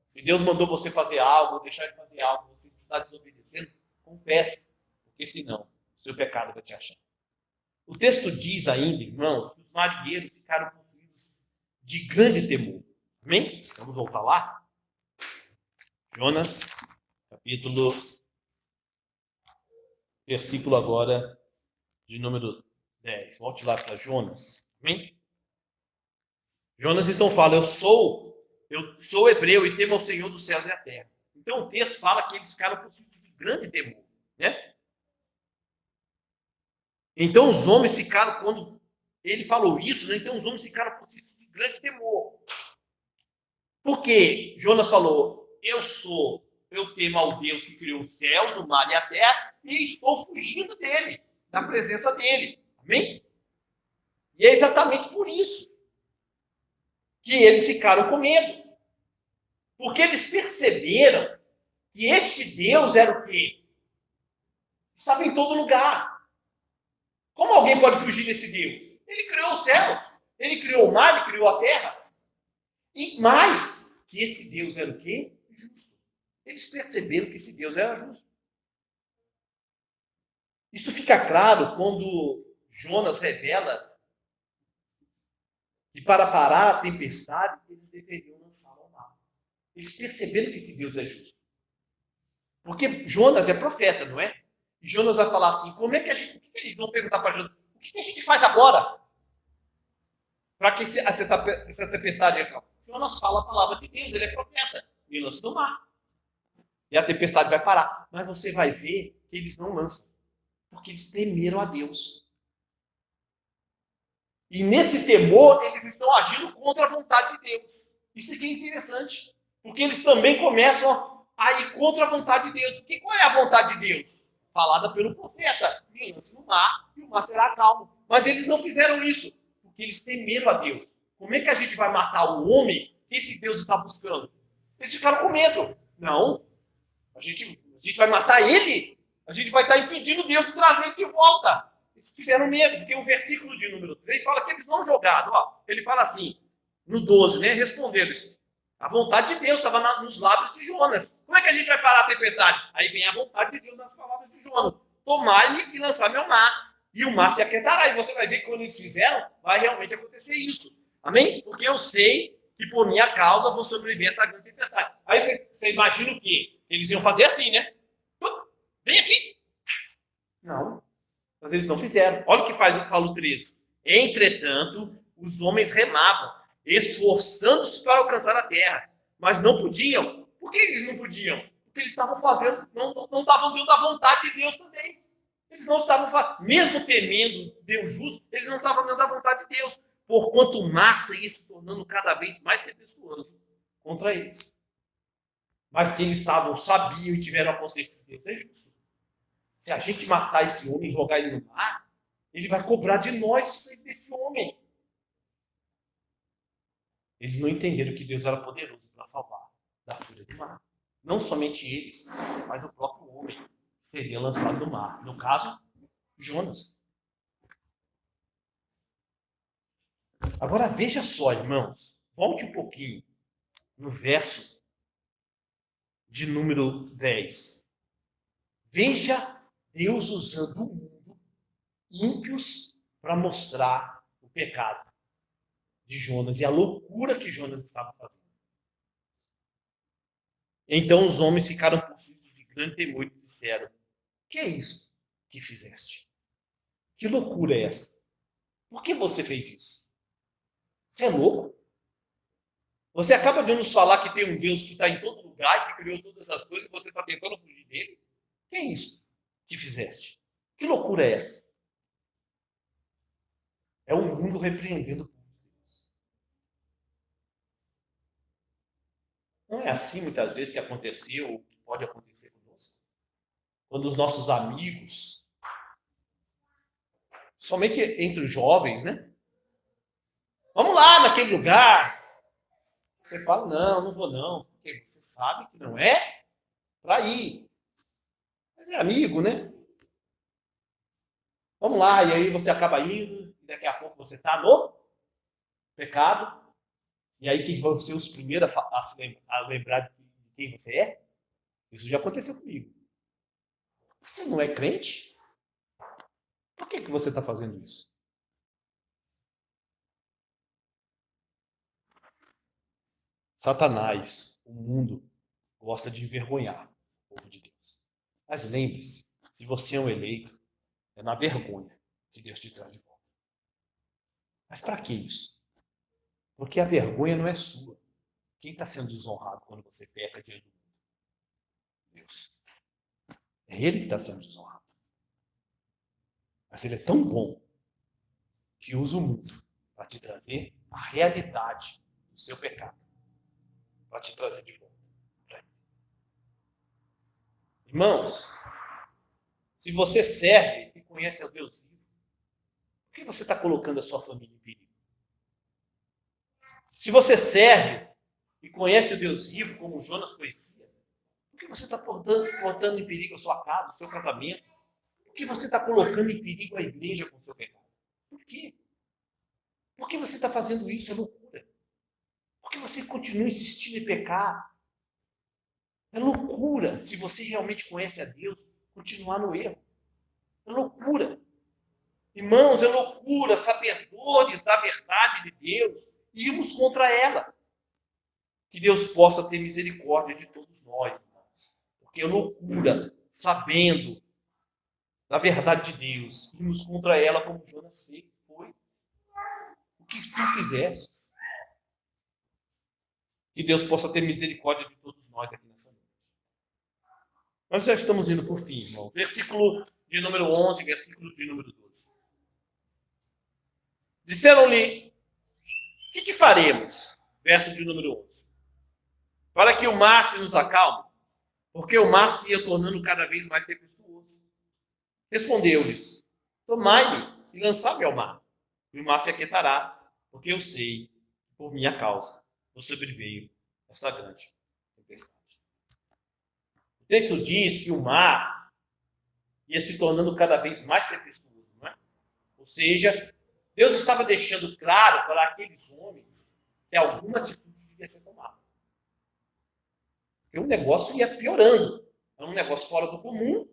Se Deus mandou você fazer algo, ou deixar de fazer algo, você está desobedecendo, confesse, porque senão o seu pecado vai te achar. O texto diz ainda, irmãos, que os marinheiros ficaram possuídos de grande temor. Amém? Vamos voltar lá? Jonas, capítulo, versículo agora de número 10. Volte lá para Jonas. Amém? Jonas então fala, eu sou hebreu e temo ao Senhor dos céus e da terra. Então o texto fala que eles ficaram possuídos de grande temor, né? Então os homens ficaram, quando ele falou isso, né? Então os homens ficaram possuídos de grande temor. Porque Jonas falou, eu temo ao Deus que criou os céus, o mar e a terra, e estou fugindo dele, da presença dele. Amém? E é exatamente por isso que eles ficaram com medo. Porque eles perceberam que este Deus era o quê? Estava em todo lugar. Como alguém pode fugir desse Deus? Ele criou os céus, ele criou o mar, ele criou a terra. E mais, que esse Deus era o quê? Justo. Eles perceberam que esse Deus era justo. Isso fica claro quando Jonas revela que para parar a tempestade, eles deveriam lançá-lo ao mar. Eles perceberam que esse Deus é justo. Porque Jonas é profeta, não é? E Jonas vai falar assim, como é que a gente... O que eles vão perguntar para Jonas? O que a gente faz agora? Para que essa tempestade acalme? Jonas fala a palavra de Deus, ele é profeta. Ele lança no mar. E a tempestade vai parar. Mas você vai ver que eles não lançam. Porque eles temeram a Deus. E nesse temor, eles estão agindo contra a vontade de Deus. Isso aqui é interessante, porque eles também começam a ir contra a vontade de Deus. Porque qual é a vontade de Deus? Falada pelo profeta. Lance no mar e o mar será calmo. Mas eles não fizeram isso, porque eles temeram a Deus. Como é que a gente vai matar o homem que esse Deus está buscando? Eles ficaram com medo. Não, a gente vai matar ele. A gente vai estar impedindo Deus de trazer ele de volta. Eles tiveram medo, porque o versículo de número 3 fala que eles não jogaram. Ó, ele fala assim, no 12, né? Responderam-lhes. A vontade de Deus estava nos lábios de Jonas. Como é que a gente vai parar a tempestade? Aí vem a vontade de Deus nas palavras de Jonas. Tomai-me e lançar-me ao mar. E o mar se aquietará. E você vai ver que quando eles fizeram, vai realmente acontecer isso. Amém? Porque eu sei que por minha causa vou sobreviver a essa grande tempestade. Aí você imagina o quê? Eles iam fazer assim, né? Vem aqui. Não. Mas eles não fizeram. Olha o que fala o 13. Entretanto, os homens remavam, esforçando-se para alcançar a terra, mas não podiam. Por que eles não podiam? Porque eles estavam fazendo, não estavam dentro da vontade de Deus também. Eles não estavam fazendo, mesmo temendo Deus justo, eles não estavam dentro da vontade de Deus, porquanto o mar ia se tornando cada vez mais tempestuoso contra eles. Mas que eles sabiam e tiveram a consciência de Deus é justo. Se a gente matar esse homem e jogar ele no mar, ele vai cobrar de nós o sangue desse homem. Eles não entenderam que Deus era poderoso para salvar da fúria do mar. Não somente eles, mas o próprio homem seria lançado no mar. No caso, Jonas. Agora veja só, irmãos. Volte um pouquinho no verso de número 10. Veja Deus usando o mundo, ímpios, para mostrar o pecado de Jonas e a loucura que Jonas estava fazendo. Então os homens ficaram possuídos de grande temor e disseram: que é isso que fizeste? Que loucura é essa? Por que você fez isso? Você é louco? Você acaba de nos falar que tem um Deus que está em todo lugar e que criou todas essas coisas e você está tentando fugir dele? Que é isso que fizeste? Que loucura é essa? É o mundo repreendendo o povo de Deus. Não é assim muitas vezes que aconteceu ou que pode acontecer conosco? Quando os nossos amigos, somente entre os jovens, né? Vamos lá naquele lugar. Você fala, não vou não. Porque você sabe que não é para ir. Mas é amigo, né? Vamos lá, e aí você acaba indo, e daqui a pouco você está no pecado, e aí quem vão ser os primeiros a lembrar de quem você é? Isso já aconteceu comigo. Você não é crente? Por que você está fazendo isso? Satanás, o mundo, gosta de envergonhar o povo de Deus. Mas lembre-se, se você é um eleito, é na vergonha que Deus te traz de volta. Mas para que isso? Porque a vergonha não é sua. Quem está sendo desonrado quando você peca diante do mundo? Deus. É Ele que está sendo desonrado. Mas Ele é tão bom que usa o mundo para te trazer a realidade do seu pecado. Para te trazer de volta para Ele. Irmãos, se você serve e conhece o Deus vivo, por que você está colocando a sua família em perigo? Se você serve e conhece o Deus vivo, como Jonas conhecia, por que você está botando em perigo a sua casa, o seu casamento? Por que você está colocando em perigo a igreja com o seu pecado? Por quê? Por que você está fazendo isso? É loucura. Por que você continua insistindo em pecar? É loucura, se você realmente conhece a Deus, continuar no erro. É loucura. Irmãos, é loucura, sabedores da verdade de Deus, irmos contra ela. Que Deus possa ter misericórdia de todos nós, irmãos. Porque é loucura, sabendo da verdade de Deus, irmos contra ela como Jonas foi. O que tu fizeste? Que Deus possa ter misericórdia de todos nós aqui nessa noite. Nós já estamos indo por fim, irmãos. Versículo de número 11, versículo de número 12. Disseram-lhe: que te faremos? verso de número 11. Para que o mar se nos acalme, porque o mar se ia tornando cada vez mais tempestuoso. Respondeu-lhes: tomai-me e lançai-me ao mar, e o mar se aquietará, porque eu sei que por minha causa vos sobreveio esta grande tempestade. O texto diz que o mar ia se tornando cada vez mais tempestuoso, não é? Ou seja, Deus estava deixando claro para aqueles homens que alguma atitude devia ser tomada. Porque o negócio ia piorando. Era um negócio fora do comum,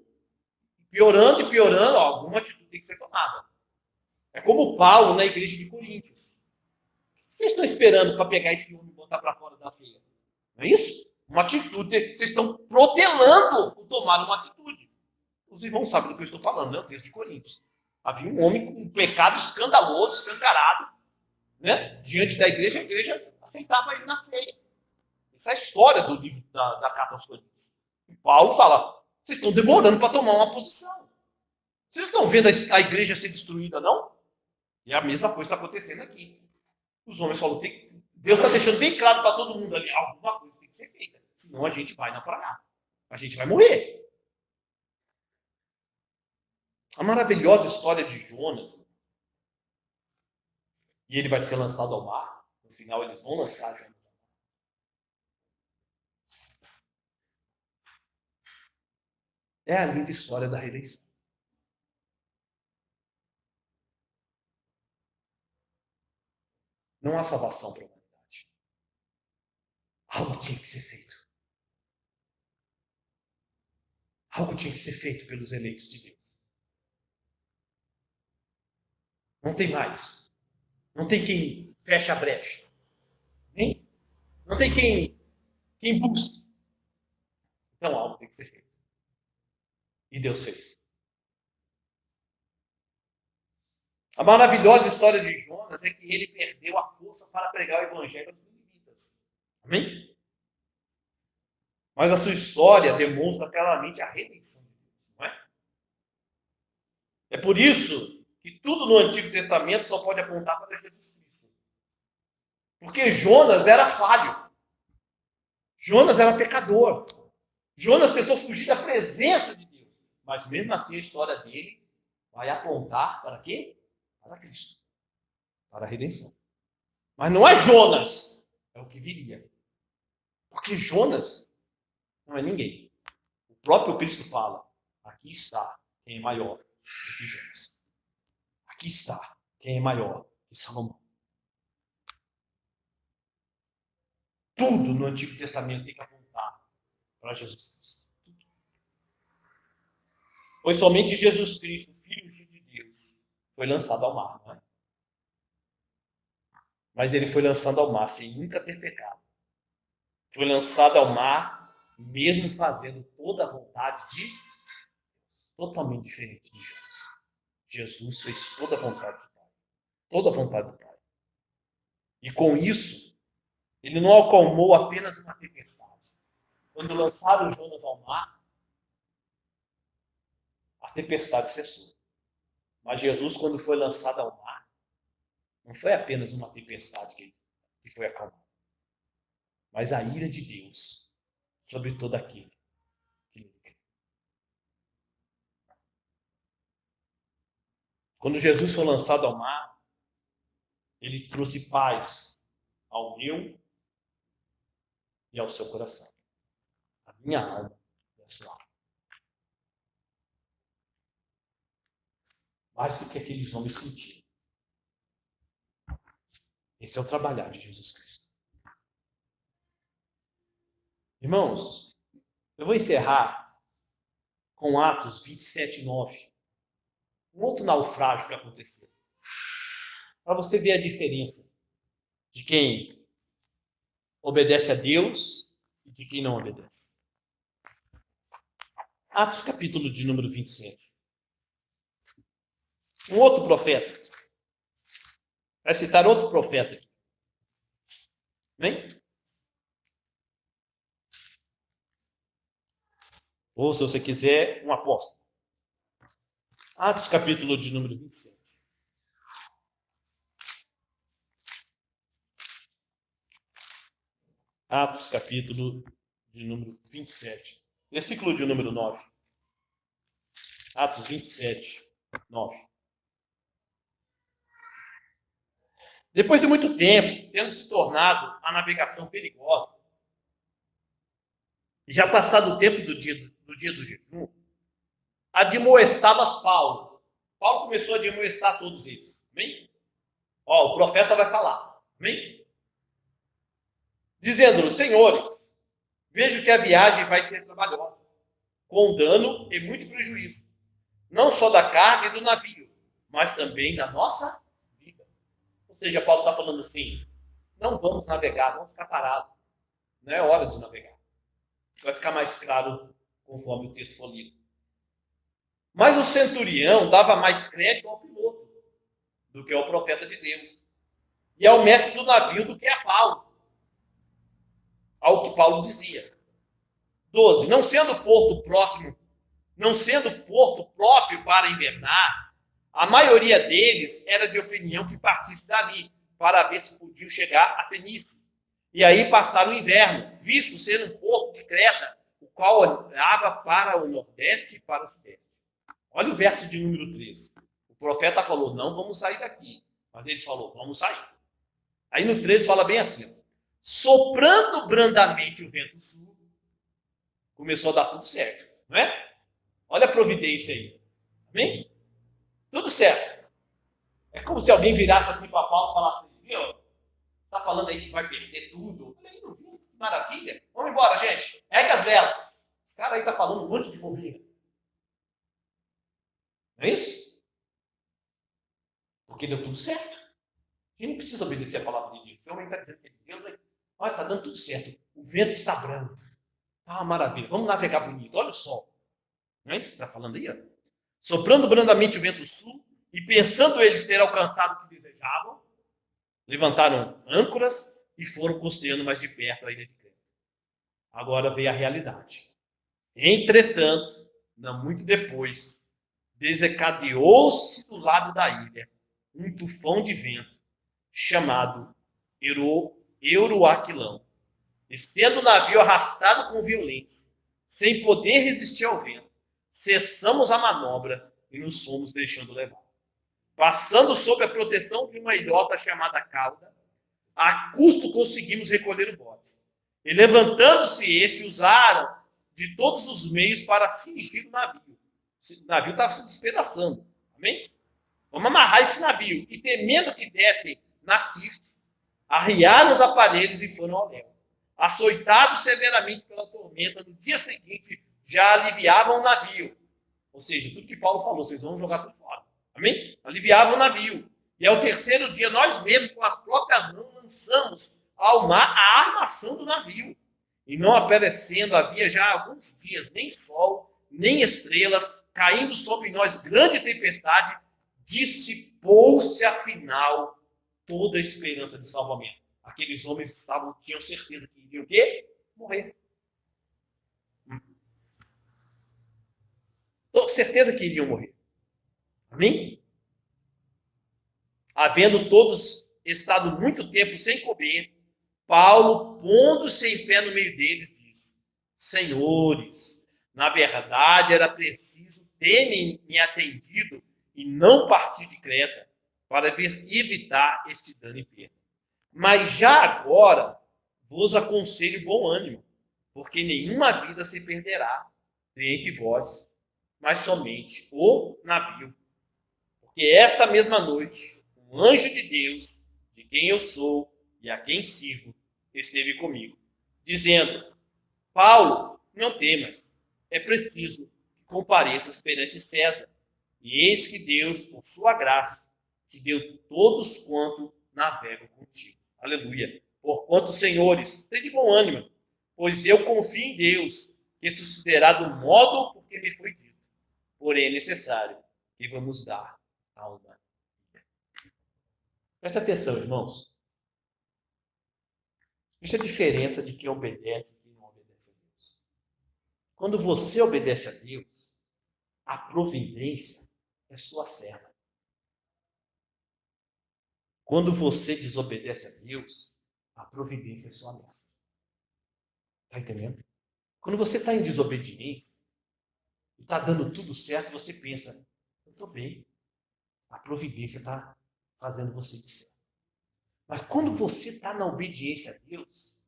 piorando e piorando, alguma atitude tem que ser tomada. É como Paulo na igreja de Coríntios. O que vocês estão esperando para pegar esse homem e botar para fora da ceia? Não é isso? Uma atitude. Vocês estão protelando por tomar uma atitude. Os irmãos sabem do que eu estou falando, né? O texto de Coríntios. Havia um homem com um pecado escandaloso, escancarado, né? Diante da igreja, a igreja aceitava ele na ceia. Essa é a história do livro da carta aos Coríntios. E Paulo fala: vocês estão demorando para tomar uma posição. Vocês não estão vendo a igreja ser destruída, não? E a mesma coisa está acontecendo aqui. Os homens falam: Deus está deixando bem claro para todo mundo ali, alguma coisa tem que ser feita. Senão a gente vai naufragar. A gente vai morrer. A maravilhosa história de Jonas. E ele vai ser lançado ao mar. No final, eles vão lançar Jonas. É a linda história da redenção. Não há salvação para a humanidade. Algo tinha que ser feito. Algo tinha que ser feito pelos eleitos de Deus. Não tem mais. Não tem quem feche a brecha. Nem? Não tem quem busque. Então algo tem que ser feito. E Deus fez. A maravilhosa história de Jonas é que ele perdeu a força para pregar o evangelho aos ninivitas. Amém? Mas a sua história demonstra claramente a redenção de Deus, não é? É por isso que tudo no Antigo Testamento só pode apontar para Jesus Cristo. Porque Jonas era falho. Jonas era pecador. Jonas tentou fugir da presença de Deus. Mas mesmo assim a história dele vai apontar para quê? Para Cristo. Para a redenção. Mas não é Jonas. É o que viria. Porque Jonas não é ninguém. O próprio Cristo fala: aqui está quem é maior do que Jonas. Aqui está quem é maior que Salomão. Tudo no Antigo Testamento tem que apontar para Jesus Cristo. Tudo. Pois somente Jesus Cristo, Filho de Deus, foi lançado ao mar, não é? Mas ele foi lançado ao mar sem nunca ter pecado. Foi lançado ao mar, mesmo fazendo toda a vontade de Deus. Totalmente diferente de Jonas. Jesus fez toda a vontade do Pai. Toda a vontade do Pai. E com isso, ele não acalmou apenas uma tempestade. Quando lançaram Jonas ao mar, a tempestade cessou. Mas Jesus, quando foi lançado ao mar, não foi apenas uma tempestade que foi acalmada, mas a ira de Deus sobre todo aquele que nele crê. Quando Jesus foi lançado ao mar, ele trouxe paz ao meu e ao seu coração, à minha alma e à sua alma. Mais do que aqueles homens sentiram. Esse é o trabalhar de Jesus Cristo. Irmãos, eu vou encerrar com Atos 27, 9. Um outro naufrágio que aconteceu. Para você ver a diferença de quem obedece a Deus e de quem não obedece. Atos capítulo de número 27. Um outro profeta. Vai citar outro profeta aqui. Vem? Ou, se você quiser, um apóstolo. Atos capítulo de número 27. Atos, capítulo de número 27. Versículo de número 9. Atos 27, 9. Depois de muito tempo, tendo se tornado a navegação perigosa, já passado o tempo do dia do jejum, admoestabas Paulo. Paulo começou a admoestar todos eles. Amém? O profeta vai falar. Amém? Dizendo: senhores, vejo que a viagem vai ser trabalhosa, com dano e muito prejuízo, não só da carga e do navio, mas também da nossa vida. Ou seja, Paulo está falando assim: não vamos navegar, vamos ficar parados. Não é hora de navegar. Isso vai ficar mais claro conforme o texto for lido. Mas o centurião dava mais crédito ao piloto do que ao profeta de Deus, e ao mestre do navio do que a Paulo, ao que Paulo dizia. 12. Não sendo porto próprio para invernar, a maioria deles era de opinião que partisse dali, para ver se podiam chegar a Fenícia. E aí passaram o inverno, visto ser um porto de Creta, o qual olhava para o nordeste e para o sudeste. Olha o verso de número 13. O profeta falou: não vamos sair daqui. Mas eles falaram: vamos sair. Aí no 13 fala bem assim: soprando brandamente o vento sul, começou a dar tudo certo, não é? Olha a providência aí. Amém? Tudo certo. É como se alguém virasse assim para Paulo e falasse: viu, você está falando aí que vai perder tudo. Eu falei: não vi, que maravilha. Vamos embora, gente. Ergue as velas. Esse cara aí está falando um monte de bobeira. Não é isso? Porque deu tudo certo. A gente não precisa obedecer a palavra de Deus. O homem está dizendo que é Deus, olha, está dando tudo certo. O vento está branco. Tá uma maravilha. Vamos navegar bonito. Olha o sol. Não é isso que está falando aí? Ó? Soprando brandamente o vento sul, e pensando eles ter alcançado o que desejavam, levantaram âncoras e foram costeando mais de perto a ilha de Creta. Agora veio a realidade. Entretanto, não muito depois, desencadeou-se do lado da ilha um tufão de vento chamado Euroaquilão. E sendo o navio arrastado com violência, sem poder resistir ao vento, cessamos a manobra e nos fomos deixando levar. Passando sob a proteção de uma ilhota chamada Cauda, a custo conseguimos recolher o bote. E levantando-se este, usaram de todos os meios para cingir o navio. O navio estava se despedaçando. Amém? Vamos amarrar esse navio. E temendo que dessem na Sirte, arriaram os aparelhos e foram ao léu. Açoitados severamente pela tormenta, no dia seguinte já aliviavam o navio. Ou seja, tudo que Paulo falou, vocês vão jogar tudo fora. Amém? Aliviavam o navio. E ao terceiro dia, nós mesmos, com as próprias mãos, lançamos ao mar a armação do navio. E não aparecendo, havia já alguns dias nem sol, nem estrelas, caindo sobre nós grande tempestade, dissipou-se afinal toda a esperança de salvamento. Aqueles homens tinham certeza que iriam o quê? Morrer. Certeza que iriam morrer. Amém? Havendo todos estado muito tempo sem comer, Paulo, pondo-se em pé no meio deles, disse: senhores, na verdade era preciso terem me atendido e não partir de Creta, para evitar este dano e perda. Mas já agora vos aconselho bom ânimo, porque nenhuma vida se perderá entre vós, mas somente o navio. Porque esta mesma noite, um anjo de Deus, de quem eu sou e a quem sirvo, esteve comigo, dizendo: Paulo, não temas, é preciso que compareças perante César. E eis que Deus, por sua graça, te deu todos quanto navegam contigo. Aleluia. Porquanto, senhores, tende bom ânimo, pois eu confio em Deus, que sucederá do modo porque me foi dito. Porém, é necessário que vamos dar a uma ilha. Presta atenção, irmãos. Existe a diferença de quem obedece e quem não obedece a Deus. Quando você obedece a Deus, a providência é sua serva. Quando você desobedece a Deus, a providência é sua mestra. Está entendendo? Quando você está em desobediência, e está dando tudo certo, você pensa, eu estou bem. A providência está fazendo você de certo. Mas quando você está na obediência a Deus,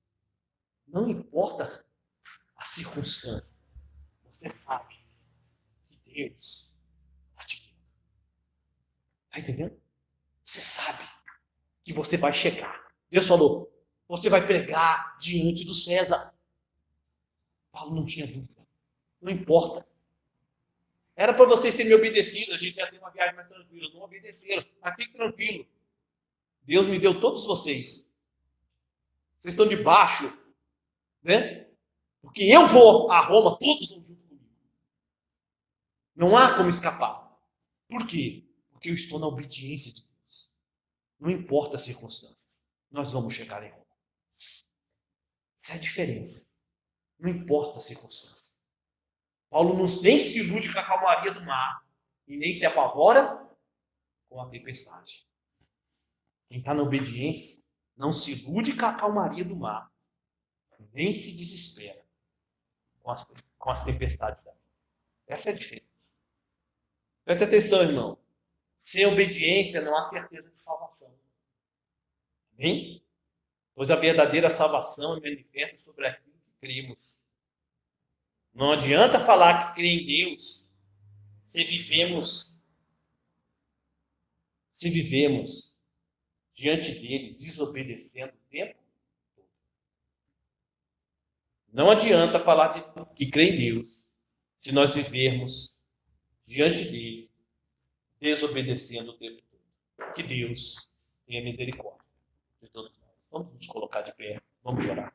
não importa a circunstância, você sabe que Deus está te guiando. Está entendendo? Você sabe que você vai chegar. Deus falou, você vai pregar diante do César. Paulo não tinha dúvida. Não importa. Era para vocês terem me obedecido, a gente já tem uma viagem mais tranquila. Não obedeceram, mas fique tranquilo. Deus me deu todos vocês. Vocês estão debaixo, né? Porque eu vou a Roma, todos vão junto comigo. Não há como escapar. Por quê? Porque eu estou na obediência de Deus. Não importa as circunstâncias. Nós vamos chegar em Roma. Essa é a diferença. Não importa a circunstância. Paulo nem se ilude com a calmaria do mar e nem se apavora com a tempestade. Quem está na obediência não se ilude com a calmaria do mar, nem se desespera com as tempestades da vida. Essa é a diferença. Preste atenção, irmão. Sem obediência não há certeza de salvação. Amém? Pois a verdadeira salvação é manifesta sobre aquilo que cremos. Não adianta falar que crê em Deus se vivemos diante dele desobedecendo o tempo todo. Não adianta falar que crê em Deus se nós vivermos diante dele desobedecendo o tempo todo. Que Deus tenha misericórdia de todos nós. Vamos nos colocar de pé. Vamos orar.